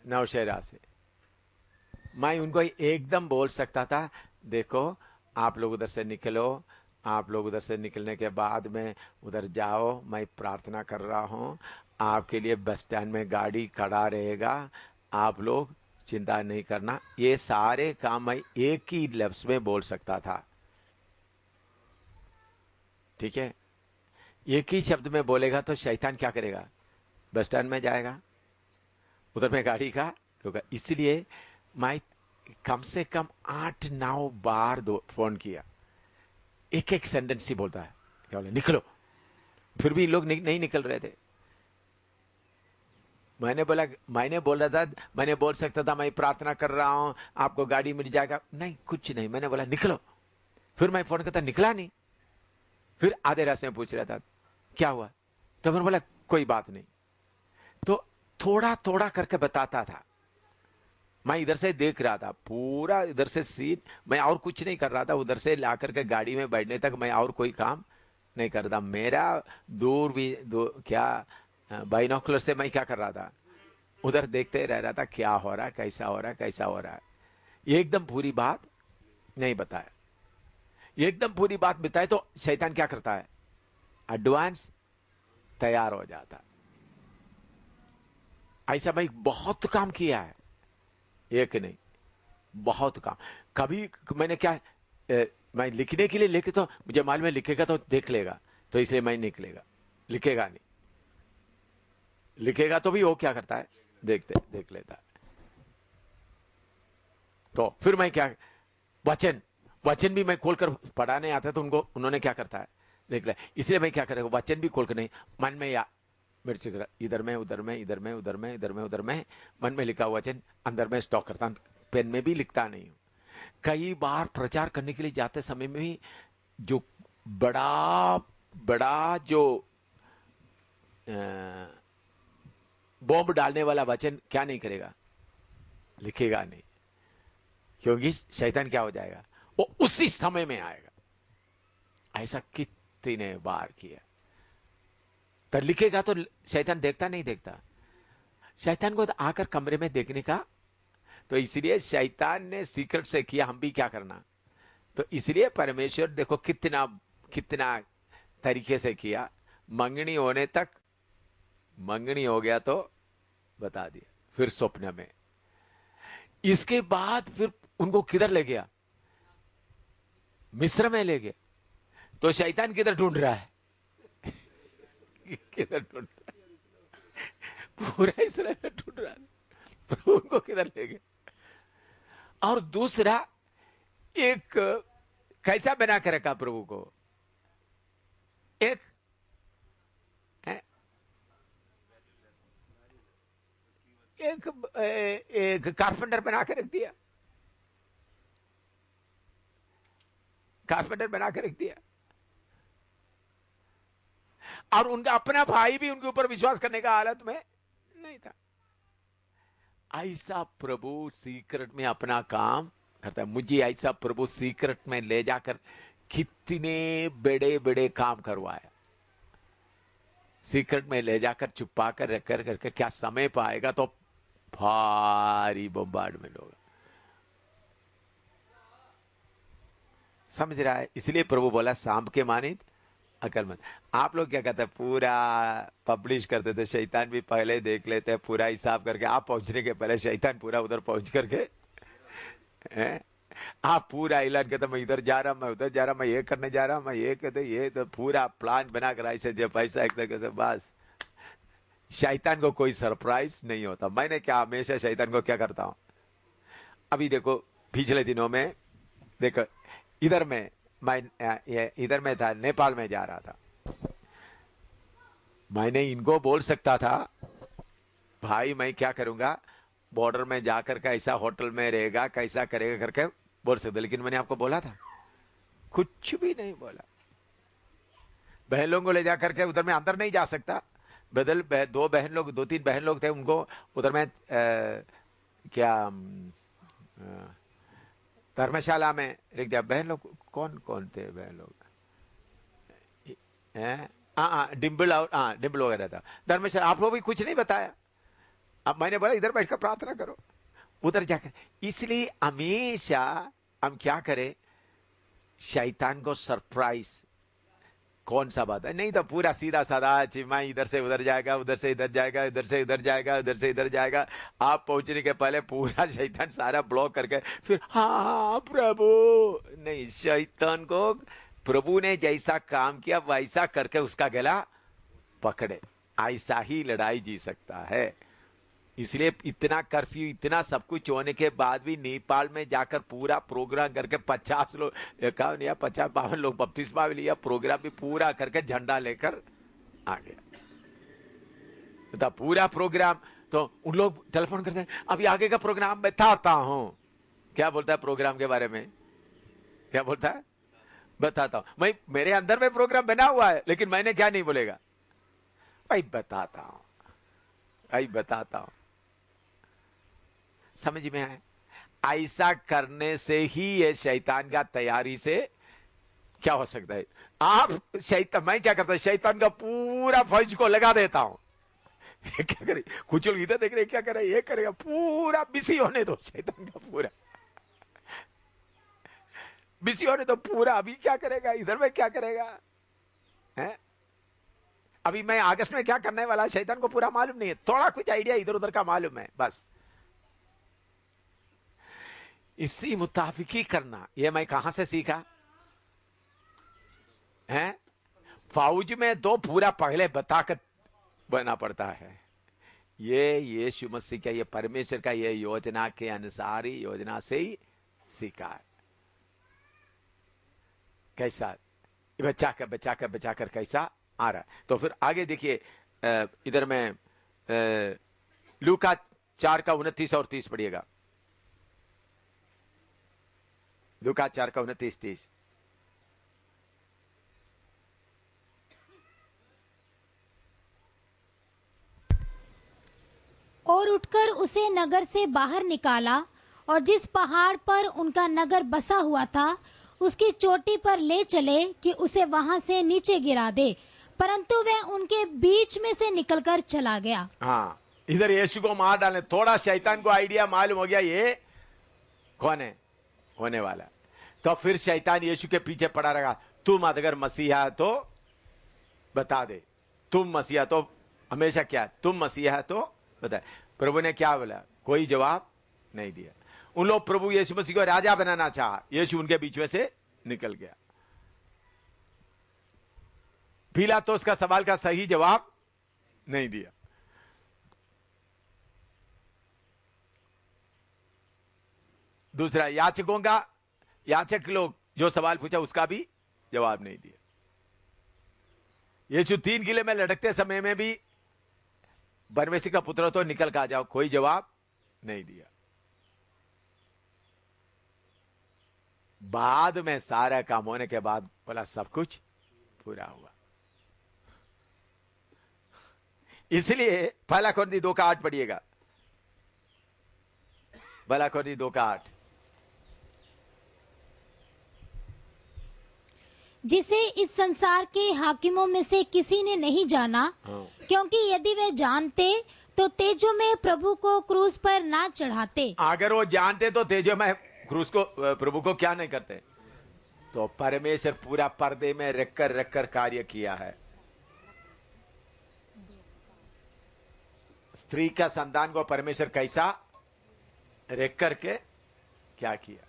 नौशहरा से। मैं उनको एकदम बोल सकता था, देखो आप लोग उधर से निकलो, आप लोग उधर से निकलने के बाद में उधर जाओ, मैं प्रार्थना कर रहा हूँ, आपके लिए बस स्टैंड में गाड़ी खड़ा रहेगा, आप लोग चिंता नहीं करना। ये सारे काम मैं एक ही लफ्ज में बोल सकता था, ठीक है? एक ही शब्द में बोलेगा तो शैतान क्या करेगा? बस स्टैंड में जाएगा, उधर में गाड़ी का होगा। इसलिए मैं कम से कम 8-9 बार फोन किया, एक एक सेंटेंस ही बोलता है, क्या बोले, निकलो। फिर भी लोग नहीं निकल रहे थे। मैंने बोल रहा था, मैंने बोल सकता था मैं प्रार्थना कर रहा हूं, आपको गाड़ी मिल जाएगा, नहीं, कुछ नहीं। मैंने बोला निकलो। फिर मैं फोन करता, निकला नहीं। फिर आधे रास्ते में पूछ रहा था क्या हुआ, तो मैंने बोला कोई बात नहीं। तो थोड़ा थोड़ा करके बताता था। मैं इधर से देख रहा था पूरा, इधर से सीन, मैं और कुछ नहीं कर रहा था। उधर से ला करके गाड़ी में बैठने तक मैं और कोई काम नहीं करता। मेरा क्या बाइनोकुलर से मैं क्या कर रहा था, उधर देखते रह रहा था, क्या हो रहा है, कैसा हो रहा है, कैसा हो रहा है। एकदम पूरी बात नहीं बताया। एकदम पूरी बात बताए तो शैतान क्या करता है, एडवांस तैयार हो जाता। ऐसा मैं बहुत काम किया है, एक नहीं, बहुत काम। कभी मैंने क्या, मैं लिखने के लिए लिखे तो मुझे मालूम है लिखेगा तो देख लेगा, तो इसलिए मैं निकलेगा, लिखेगा नहीं। लिखेगा तो भी वो क्या करता है, देख लेता है। तो फिर मैं क्या, वचन भी मैं खोलकर पढ़ाने आता तो उन्होंने क्या करता है, देख ले। इसलिए मैं क्या करेगा, वचन भी खोल कर नहीं, मन में या मिर्च इधर में उधर में, इधर में उधर में, इधर में उधर में, मन में लिखा वचन अंदर में स्टॉक करता हूं, पेन में भी लिखता नहीं हूं। कई बार प्रचार करने के लिए जाते समय में भी जो बड़ा जो बॉम्ब डालने वाला वचन क्या नहीं करेगा, लिखेगा नहीं, क्योंकि शैतान क्या हो जाएगा, वो उसी समय में आएगा। ऐसा कितने बार किया। तो लिखेगा तो शैतान देखता नहीं, देखता शैतान को तो आकर कमरे में देखने का। तो इसलिए शैतान ने सीक्रेट से किया, हम भी क्या करना। तो इसलिए परमेश्वर देखो कितना तरीके से किया। मंगनी होने तक, मंगनी हो गया तो बता दिया, फिर स्वप्न में। इसके बाद फिर उनको किधर ले गया, मिस्र में ले गया। तो शैतान किधर ढूंढ रहा है, किधर ढूंढ रहा है, पूरा इस्राएल में ढूंढ रहा है, प्रभु उनको किधर ले गए। और दूसरा एक कैसा बना कर रखा प्रभु को, एक कारपेंटर बना के रख दिया, कारपेंटर बना के रख दिया। और उनका अपना भाई भी उनके ऊपर विश्वास करने का हालत में नहीं था। ऐसा प्रभु सीक्रेट में अपना काम करता है। मुझे ऐसा प्रभु सीक्रेट में ले जाकर कितने बड़े बड़े काम करवाया। सीक्रेट में ले जाकर छुपा कर रख कर करके, क्या समय पाएगा तो भारी बम्बार्डमेंट होगा। समझ रहा है? इसलिए प्रभु बोला सांप के मानित अकलमंद। आप लोग क्या कहते हैं, पूरा पब्लिश करते थे, शैतान भी पहले देख लेते हैं पूरा हिसाब करके, आप पहुंचने के पहले शैतान पूरा उधर पहुंच करके आप पूरा ऐलान करते मैं इधर जा रहा, मैं उधर जा रहा, मैं ये करने जा रहा, मैं ये कहते, ये तो पूरा प्लान बनाकर ऐसे जब पैसा एक तरीके से, बस शैतान को कोई सरप्राइज नहीं होता। मैंने क्या हमेशा शैतान को क्या करता हूं, अभी देखो पिछले दिनों में देखो इधर में मैं इधर में था, नेपाल में जा रहा था, मैंने इनको बोल सकता था भाई मैं क्या करूंगा, बॉर्डर में जाकर कैसा होटल में रहेगा, कैसा करेगा करके बोल सकते, लेकिन मैंने आपको बोला था कुछ भी नहीं बोला। बहन लोगों को ले जाकर के उधर में अंदर नहीं जा सकता, दो तीन बहन लोग थे, उनको उधर में धर्मशाला में रख दिया। बहन लोग कौन कौन थे बहन लोग, डिम्बल वगैरह था धर्मशाला। आप लोग भी कुछ नहीं बताया। अब मैंने बोला इधर बैठकर प्रार्थना करो, उधर जाकर। इसलिए हमेशा हम क्या करें, शैतान को सरप्राइज कौन सा बात है, नहीं तो पूरा सीधा साधा चिमा इधर से उधर जाएगा, उधर से इधर जाएगा, इधर से इधर जाएगा, इधर से इधर जाएगा। आप पहुंचने के पहले पूरा शैतान सारा ब्लॉक करके फिर हाँ प्रभु, नहीं, शैतान को प्रभु ने जैसा काम किया वैसा करके उसका गला पकड़े, ऐसा ही लड़ाई जी सकता है। इसलिए इतना कर्फ्यू, इतना सब कुछ होने के बाद भी नेपाल में जाकर पूरा प्रोग्राम करके 50 लोग, 50-52 लोग बपतिस्मा भी लिया, प्रोग्राम भी पूरा करके झंडा लेकर आ गया। तो पूरा प्रोग्राम, तो उन लोग टेलीफोन करते हैं अभी आगे का प्रोग्राम बताता हूं। क्या बोलता है प्रोग्राम के बारे में, क्या बोलता है, बताता हूं। मैं मेरे अंदर में प्रोग्राम बना हुआ है, लेकिन मैंने क्या नहीं बोलेगा, भाई बताता हूं, भाई बताता हूं। समझ में आए? ऐसा करने से ही ये शैतान का तैयारी से क्या हो सकता है। आप शैतान, मैं क्या करता हूं, शैतान का पूरा फौज को लगा देता हूं। क्या करे, कुछ लोग इधर देख रहे क्या करे, ये करेगा, पूरा बिजी होने दो शैतान का, पूरा बिजी होने दो पूरा। अभी क्या करेगा, इधर में क्या करेगा है? अभी मैं अगस्त में क्या करने वाला शैतान को पूरा मालूम नहीं है, थोड़ा कुछ आइडिया इधर उधर का मालूम है बस। इसी मुताबिक ही करना। ये मैं कहां से सीखा है? फौज में तो पूरा पहले बताकर बना पड़ता है। ये यीशु मसीह का, ये परमेश्वर का ये योजना के अनुसार ही, योजना से ही सीखा है। कैसा बचाकर कैसा आ रहा है। तो फिर आगे देखिए, इधर में लूका 4 का 29 और 30 पढ़िएगा। लूका 4 का 29-30। और उठकर उसे नगर से बाहर निकाला, और जिस पहाड़ पर उनका नगर बसा हुआ था उसकी चोटी पर ले चले कि उसे वहां से नीचे गिरा दे, परंतु वह उनके बीच में से निकलकर चला गया। हाँ, इधर यीशु को मार डालने, थोड़ा शैतान को आइडिया मालूम हो गया ये कौन है होने वाला। तो फिर शैतान यीशु के पीछे पड़ा रहा, तुम अगर मसीहा है तो बता दे, तुम मसीहा तो हमेशा क्या, तुम मसीहा है तो बता। प्रभु ने क्या बोला, कोई जवाब नहीं दिया। उन लोग प्रभु यीशु मसीह को राजा बनाना चाहा, यीशु उनके बीच में से निकल गया। पिलातुस का सवाल का सही जवाब नहीं दिया। दूसरा, याचक लोग जो सवाल पूछा उसका भी जवाब नहीं दिया। यीशु 3 किले में लटकते समय में भी परमेश्वर का पुत्र तो निकल कर आ जाओ, कोई जवाब नहीं दिया। बाद में सारा काम होने के बाद बोला सब कुछ पूरा हुआ। इसलिए 1 कोरिन्थी 2 का 8 पढ़िएगा। 1 कोरिन्थी 2 का 8। जिसे इस संसार के हाकिमों में से किसी ने नहीं जाना, क्योंकि यदि वे जानते तो तेजो में प्रभु को क्रूस पर ना चढ़ाते। अगर वो जानते तो तेजो में क्रूस को, प्रभु को क्या नहीं करते, तो परमेश्वर पूरा पर्दे में रख कर कार्य किया है। स्त्री का संतान को परमेश्वर कैसा रख करके क्या किया।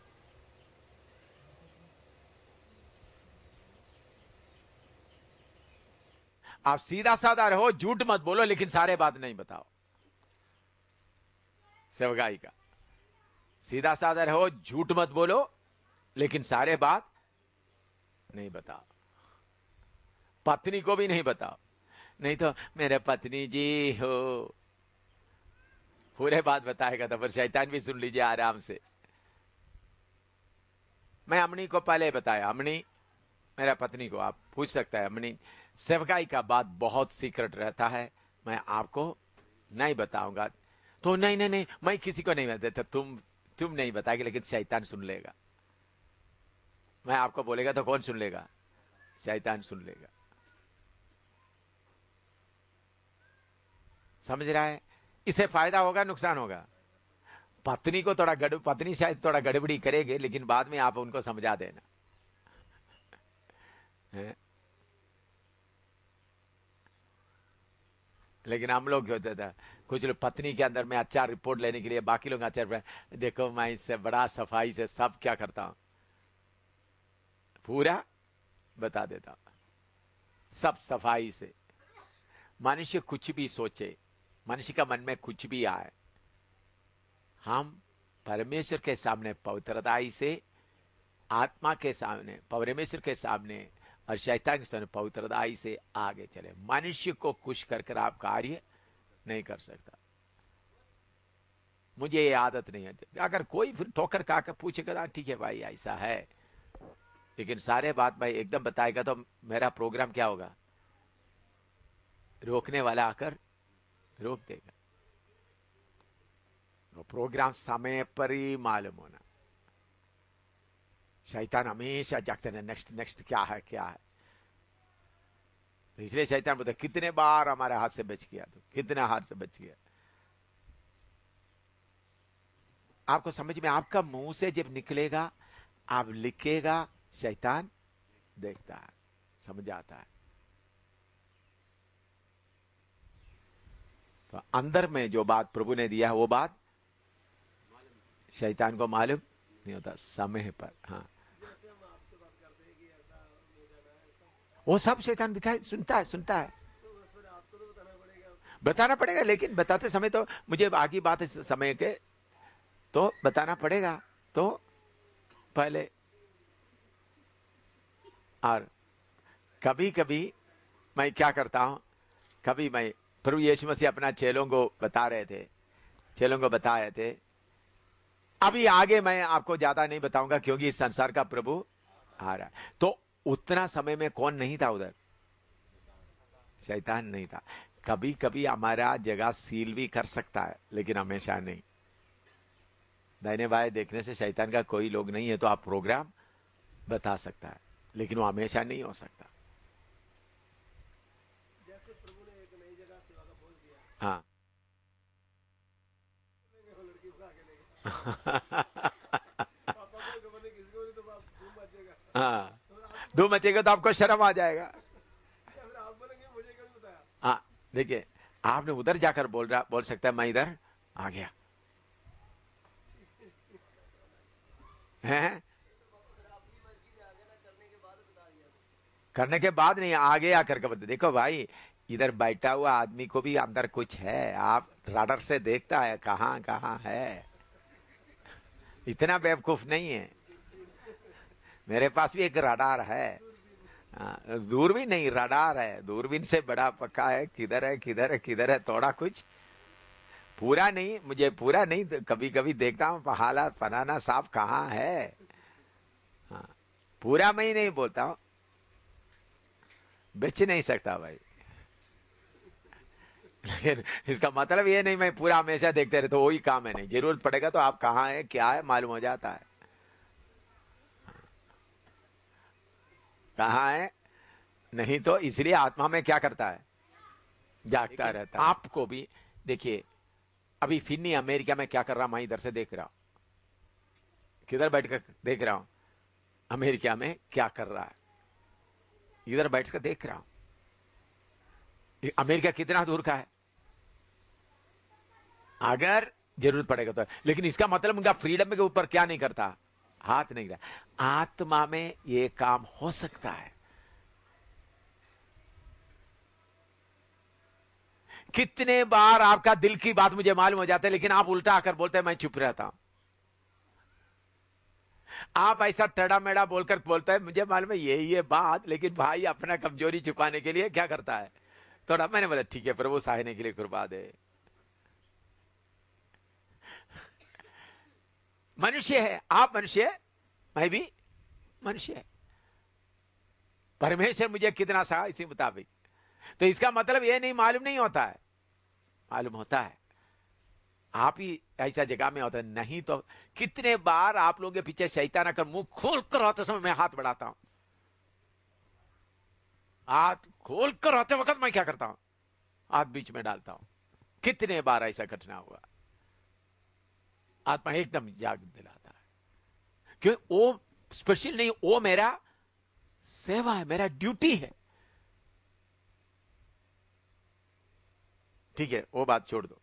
आप सीधा साधा रहो, झूठ मत बोलो, लेकिन सारे बात नहीं बताओ। सेवकाई का सीधा साधा रहो, झूठ मत बोलो, लेकिन सारे बात नहीं बताओ। पत्नी को भी नहीं बताओ, नहीं तो मेरे पत्नी जी हो, पूरे बात बताएगा तो फिर शैतान भी सुन लीजिए आराम से। मैं अमनी को पहले बताया, अमनी मेरा पत्नी को आप पूछ सकता है, अमनी सेवकाई का बात बहुत सीक्रेट रहता है, मैं आपको नहीं बताऊंगा। तो नहीं नहीं नहीं, मैं किसी को नहीं बताता। तुम नहीं बताएगी, लेकिन शैतान सुन लेगा। मैं आपको बोलेगा तो कौन सुन लेगा? शैतान सुन लेगा। समझ रहा है? इससे फायदा होगा नुकसान होगा? पत्नी को थोड़ा पत्नी शायद थोड़ा गड़बड़ी करेगी, लेकिन बाद में आप उनको समझा देना है? लेकिन हम लोग क्या होता था, कुछ लोग पत्नी के अंदर में अच्छा रिपोर्ट लेने के लिए बाकी लोग अच्छा, देखो मैं इससे बड़ा सफाई से सब क्या करता हूं, पूरा बता देता हूं, सब सफाई से। मनुष्य कुछ भी सोचे, मनुष्य का मन में कुछ भी आए, हम परमेश्वर के सामने पवित्रताई से, आत्मा के सामने, परमेश्वर के सामने और शैतान के सामने पवित्रताई से आगे चले। मनुष्य को खुश कर आप कार्य नहीं कर सकता। मुझे ये आदत नहीं है। अगर कोई फिर ठोकर खाकर पूछेगा, ठीक है भाई ऐसा है, लेकिन सारे बात भाई एकदम बताएगा तो मेरा प्रोग्राम क्या होगा? रोकने वाला आकर रोक देगा। वो प्रोग्राम समय पर ही मालूम होना। शैतान हमेशा जागते हैं, नेक्स्ट नेक्स्ट क्या है क्या है। तो इसलिए शैतान बोलता, कितने बार हमारे हाथ से बच गया, तो कितने हाथ से बच गया। आपको समझ में, आपका मुंह से जब निकलेगा, आप लिखेगा, शैतान देखता है, समझ आता है। तो अंदर में जो बात प्रभु ने दिया है, वो बात शैतान को मालूम नहीं होता समय पर। हाँ, वो सब शैतान दिखाई सुनता है। बताना पड़ेगा, लेकिन बताते समय तो मुझे आगे बात है समय के, तो बताना पड़ेगा। तो पहले, और कभी कभी मैं क्या करता हूं, कभी मैं, प्रभु यीशु मसीह अपना चेलों को बता रहे थे, चेलों को बताए थे। अभी आगे मैं आपको ज्यादा नहीं बताऊंगा, क्योंकि इस संसार का प्रभु आ रहा है। तो उतना समय में कौन नहीं था उधर? शैतान नहीं था। कभी कभी हमारा जगह सील भी कर सकता है, लेकिन हमेशा नहीं। दाहिने बाएं देखने से शैतान का कोई लोग नहीं है, तो आप प्रोग्राम बता सकता है, लेकिन वो हमेशा नहीं हो सकता। जैसे प्रभु ने एक नई जगह सेवा का बोल दिया, हाँ लड़की उठा के लेके पापा को खबर नहीं, किसी को नहीं, तो धूम मचेगा। हाँ, धूम मचेगा तो आपको शर्म आ जाएगा। फिर आप बोलेंगे मुझे क्यों नहीं बताया? हाँ, देखिए, आपने उधर जाकर बोल सकता है, मैं इधर आ गया है। करने के बाद नहीं, आगे आकर के बता, देखो भाई, इधर बैठा हुआ आदमी को भी अंदर कुछ है, आप राडर से देखता है कहां कहां है। इतना बेवकूफ नहीं है, मेरे पास भी एक रडार है। दूरबीन नहीं, रडार है, दूरबीन से बड़ा पक्का है, किधर है किधर है किधर है, थोड़ा कुछ, पूरा नहीं, मुझे पूरा नहीं, कभी कभी देखता हूँ हालात फनाना साहब कहाँ है। हाँ, पूरा मैं ही नहीं बोलता हूँ, बेच नहीं सकता भाई, लेकिन इसका मतलब ये नहीं मैं पूरा हमेशा देखते रहे, तो वही काम है नहीं। जरूरत पड़ेगा तो आप कहाँ है क्या है मालूम हो जाता है, कहाँ है। नहीं तो इसलिए आत्मा में क्या करता है, जागता रहता है। आपको भी देखिए, अभी फिन्नी अमेरिका में क्या कर रहा, मैं इधर से देख रहा हूं, किधर बैठकर देख रहा हूं, अमेरिका में क्या कर रहा है, इधर बैठ कर देख रहा हूं। अमेरिका कितना दूर का है, अगर जरूरत पड़ेगा तो। लेकिन इसका मतलब उनका फ्रीडम के ऊपर क्या नहीं करता, हाथ नहीं रहा। आत्मा में ये काम हो सकता है। कितने बार आपका दिल की बात मुझे मालूम हो जाता है, लेकिन आप उल्टा आकर बोलते हैं मैं चुप रहता हूं। आप ऐसा टेढ़ा मेढ़ा बोलकर बोलते हैं मुझे मालूम है यही है बात, लेकिन भाई अपना कमजोरी छुपाने के लिए क्या करता है थोड़ा। मैंने बोला ठीक है प्रभु सहायने के लिए कृपा दे। मनुष्य है, आप मनुष्य है, मैं भी मनुष्य है। परमेश्वर मुझे कितना सहा इसी मुताबिक। तो इसका मतलब यह नहीं मालूम नहीं होता है, मालूम होता है। आप ही ऐसा जगह में होता है नहीं तो कितने बार आप लोगों के पीछे शैतान आकर मुंह खोल कर होते समय मैं हाथ बढ़ाता हूं। हाथ खोल कर होते वक्त मैं क्या करता हूं, हाथ बीच में डालता हूं। कितने बार ऐसा घटना हुआ। आत्मा एकदम याद दिलाता है, क्यों वो स्पेशल नहीं, वो मेरा सेवा है, मेरा ड्यूटी है। ठीक है वो बात छोड़ दो,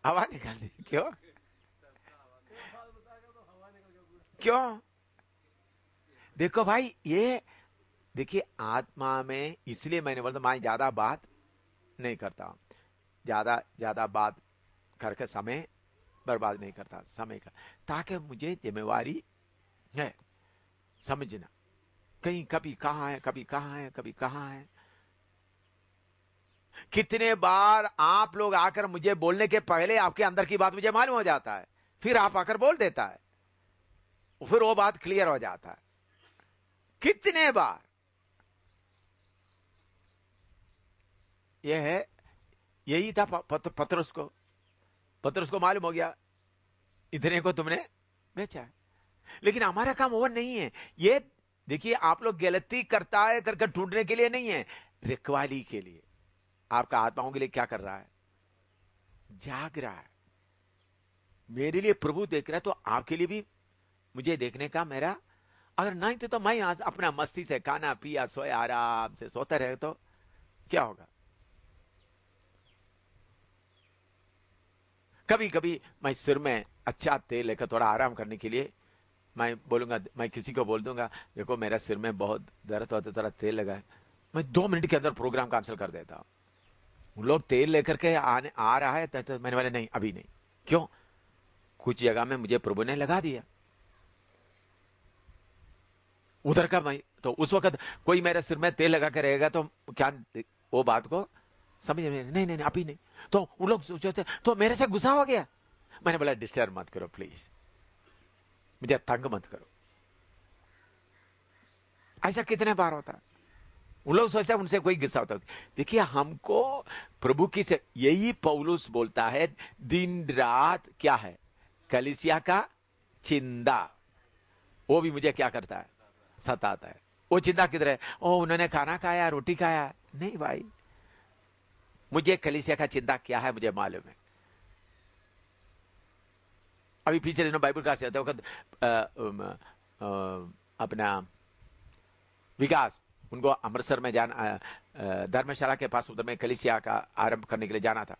हवा निकाल दी। क्यों क्यों देखो भाई, ये देखिए आत्मा में, इसलिए मैंने बोला मैं ज्यादा बात नहीं करता हूं, ज्यादा बात करके समय बर्बाद नहीं करता समय का, ताकि मुझे जिम्मेवारी है समझना कहीं कभी कहां है, कभी कहां है, कभी कहां है। कितने बार आप लोग आकर मुझे बोलने के पहले आपके अंदर की बात मुझे मालूम हो जाता है, फिर आप आकर बोल देता है, फिर वो बात क्लियर हो जाता है। कितने बार ये है, यही था पतरस को मालूम हो गया इतने को तुमने बेचा है। लेकिन हमारा काम वो नहीं है। ये देखिए आप लोग गलती करता है करके ढूंढने के लिए नहीं है, रखवाली के लिए। आपका आत्माओं के लिए क्या कर रहा है, जाग रहा है। मेरे लिए प्रभु देख रहा है, तो आपके लिए भी मुझे देखने का मेरा, अगर नहीं तो मैं आज अपना मस्ती से खाना पिया सोया आराम से सोता रहे तो क्या होगा। कभी कभी मैं सिर में अच्छा तेल लेकर थोड़ा आराम करने के लिए मैं बोलूंगा, मैं किसी को बोल दूंगा देखो मेरा सिर में बहुत दर्द होता है, थोड़ा तेल लगा है, मैं 2 मिनट के अंदर प्रोग्राम कैंसिल कर देता हूं। वो लोग तेल लेकर के आ रहा है तो मैंने बोला नहीं अभी नहीं। क्यों, कुछ जगह में मुझे प्रभु ने लगा दिया उधर का। मैं तो उस वक्त कोई मेरे सिर में तेल लगा के रहेगा तो क्या वो बात को समझ में नहीं, नहीं अभी नहीं। तो वो लोग सोचते तो मेरे से गुस्सा हो गया। मैंने बोला डिस्टर्ब मत करो प्लीज, मुझे तंग मत करो। ऐसा कितने बार होता है, उन लोग सोचते हैं उनसे कोई गुस्सा होता है। देखिए हमको प्रभु की से, यही पौलुस बोलता है दिन रात क्या है, कलीसिया का चिंता, वो भी मुझे क्या करता है, सताता है। वो चिंता किधर है, ओ उन्होंने खाना खाया, रोटी खाया, नहीं भाई मुझे कलीसिया का चिंता क्या है मुझे मालूम है। अभी पीछे दिनों बाइबल क्लास जाते वक्त अपना विकास उनको अमृतसर में जाना, धर्मशाला के पास उधर में कलीसिया का आरंभ करने के लिए जाना था।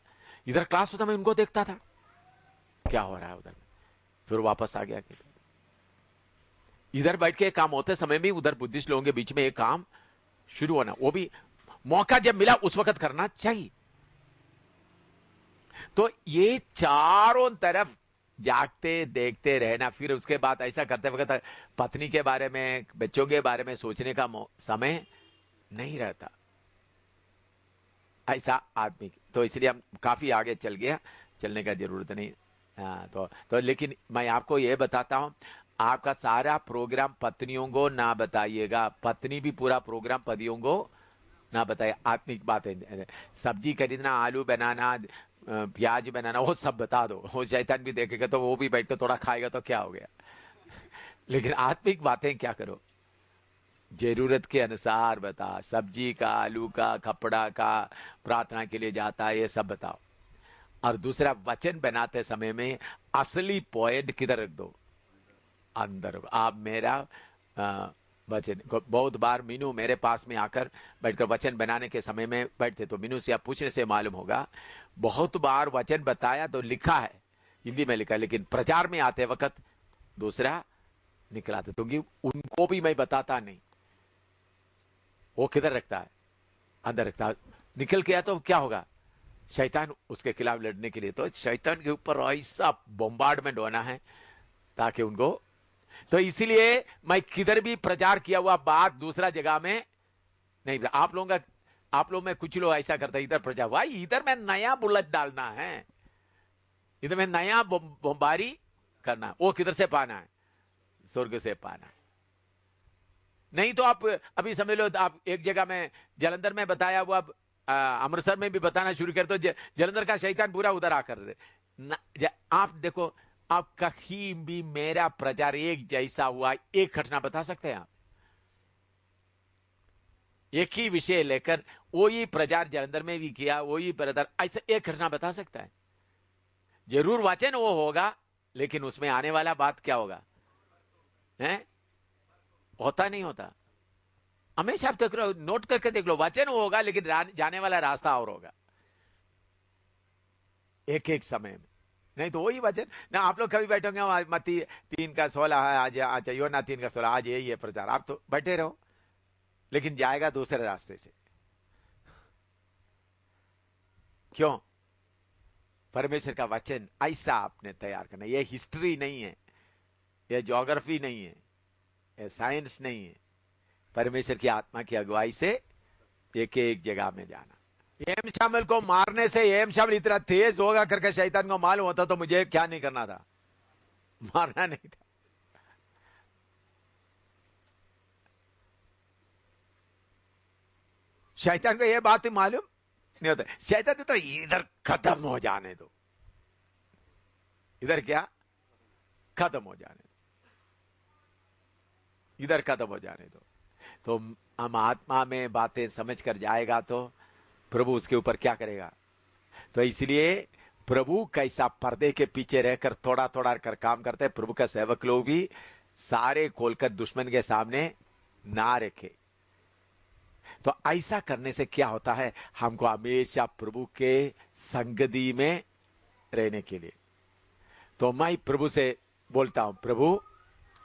इधर क्लास होता मैं उनको देखता था क्या हो रहा है उधर में, फिर वापस आ गया। इधर बैठ के काम होते समय भी उधर बुद्धिस्ट लोगों के बीच में एक काम शुरू होना, वो भी मौका जब मिला उस वक्त करना चाहिए। तो ये चारों तरफ जागते देखते रहना, फिर उसके बाद ऐसा करते वक्त पत्नी के बारे में, बच्चों के बारे में सोचने का समय नहीं रहता ऐसा आदमी। तो इसलिए हम काफी आगे चल गया, चलने का जरूरत नहीं। तो लेकिन मैं आपको यह बताता हूं, आपका सारा प्रोग्राम पत्नियों को ना बताइएगा, पत्नी भी पूरा प्रोग्राम पतियों को ना बताए। आत्मिक बातें, सब्जी खरीदना, आलू बनाना, प्याज बनाना, वो सब बता दो। वो शैतान भी देखेगा तो वो भी बैठ के थोड़ा खाएगा तो क्या हो गया। लेकिन आत्मिक बातें क्या करो, जरूरत के अनुसार बता। सब्जी का, आलू का, कपड़ा का, प्रार्थना के लिए जाता है, ये सब बताओ। और दूसरा, वचन बनाते समय में असली पॉइंट किधर रख दो, अंदर होगा। आप मेरा वचन, बहुत बार मीनू मेरे पास में आकर बैठकर वचन बनाने के समय में बैठते, तो मीनू से आप पूछने से मालूम होगा, बहुत बार वचन बताया तो लिखा है, हिंदी में लिखा है, लेकिन प्रचार में आते वक्त दूसरा निकला था, क्योंकि उनको भी मैं बताता नहीं। वो किधर रखता है? अंदर रखता है। निकल गया तो क्या होगा? शैतान उसके खिलाफ लड़ने के लिए, तो शैतान के ऊपर ऐसा बॉम्बार्डमेंट होना है ताकि उनको, तो इसीलिए मैं किधर भी प्रचार किया हुआ बात दूसरा जगह में नहीं। आप लोग में कुछ लोग ऐसा करते हैं, इधर प्रचार हुआ, इधर में नया बुलेट डालना है, इधर में नया बमबारी करना है। वो किधर से पाना है? स्वर्ग से पाना है। नहीं तो आप अभी समझ लो, आप एक जगह में जलंधर में बताया हुआ, अमृतसर में भी बताना शुरू कर, तो जलंधर का शैतान पूरा उधर आकर आप देखो, आप कहीं भी मेरा प्रचार एक जैसा हुआ, एक घटना बता सकते हैं आप? एक ही विषय लेकर वही प्रचार जलंधर में भी किया, वही प्रचार, ऐसा एक घटना बता सकता है? जरूर वचन वो होगा, लेकिन उसमें आने वाला बात क्या होगा? है होता नहीं होता। हमेशा आप देख लो, नोट करके देख लो, वचन वो होगा, लेकिन जाने वाला रास्ता और होगा एक एक समय में। नहीं तो वही वचन ना, आप लोग कभी बैठोगे मत्ती 3:16 है, आज अच्छा योना 3:16, आज यही है प्रचार, आप तो बैठे रहो, लेकिन जाएगा दूसरे रास्ते से। क्यों? परमेश्वर का वचन ऐसा आपने तैयार करना। ये हिस्ट्री नहीं है, ये ज्योग्राफी नहीं है, ये साइंस नहीं है। परमेश्वर की आत्मा की अगुवाई से एक एक जगह में जाना। एम शामिल को मारने से एम शामिल इतना तेज होगा करके शैतान को मालूम होता तो मुझे क्या नहीं करना था? मारना नहीं था। शैतान को यह बात मालूम नहीं होता। शैतान ने तो इधर खत्म हो जाने दो, इधर क्या खत्म हो जाने दो, इधर खत्म हो जाने दो। तो हम आत्मा में बातें समझ कर जाएगा तो प्रभु उसके ऊपर क्या करेगा? तो इसलिए प्रभु कैसा पर्दे के पीछे रहकर थोड़ा थोड़ा कर काम करते हैं। प्रभु का सेवक लोग भी सारे खोलकर दुश्मन के सामने ना रखे। तो ऐसा करने से क्या होता है? हमको हमेशा प्रभु के संगति में रहने के लिए। तो मैं प्रभु से बोलता हूं, प्रभु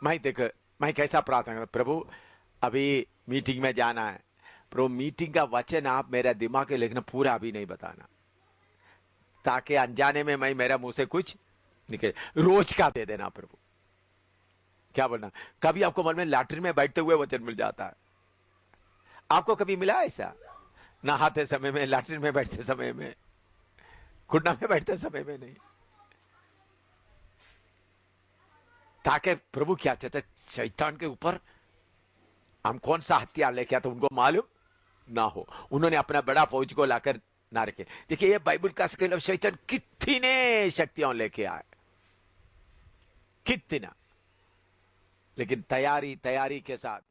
मैं कैसा प्रार्थना करता, प्रभु अभी मीटिंग में जाना है, प्रभु मीटिंग का वचन आप मेरा दिमाग में लिखना, पूरा अभी नहीं बताना, ताकि अनजाने में मैं मेरा मुंह से कुछ निकले। रोज का दे देना प्रभु। क्या बोलना? कभी आपको मन में लैट्रिन में बैठते हुए वचन मिल जाता है? आपको कभी मिला ऐसा? नहाते समय में, लैट्रिन में बैठते समय में, घुटना में बैठते समय में नहीं। ताकि प्रभु क्या चाहते, शैतान के ऊपर हम कौन सा हथियार लेके आते उनको मालूम ना हो। उन्होंने अपना बड़ा फौज को लाकर ना रखे। देखिए ये बाइबल का स्केल, शैतान कितने शक्तियां लेके आए, कितना, लेकिन तैयारी के साथ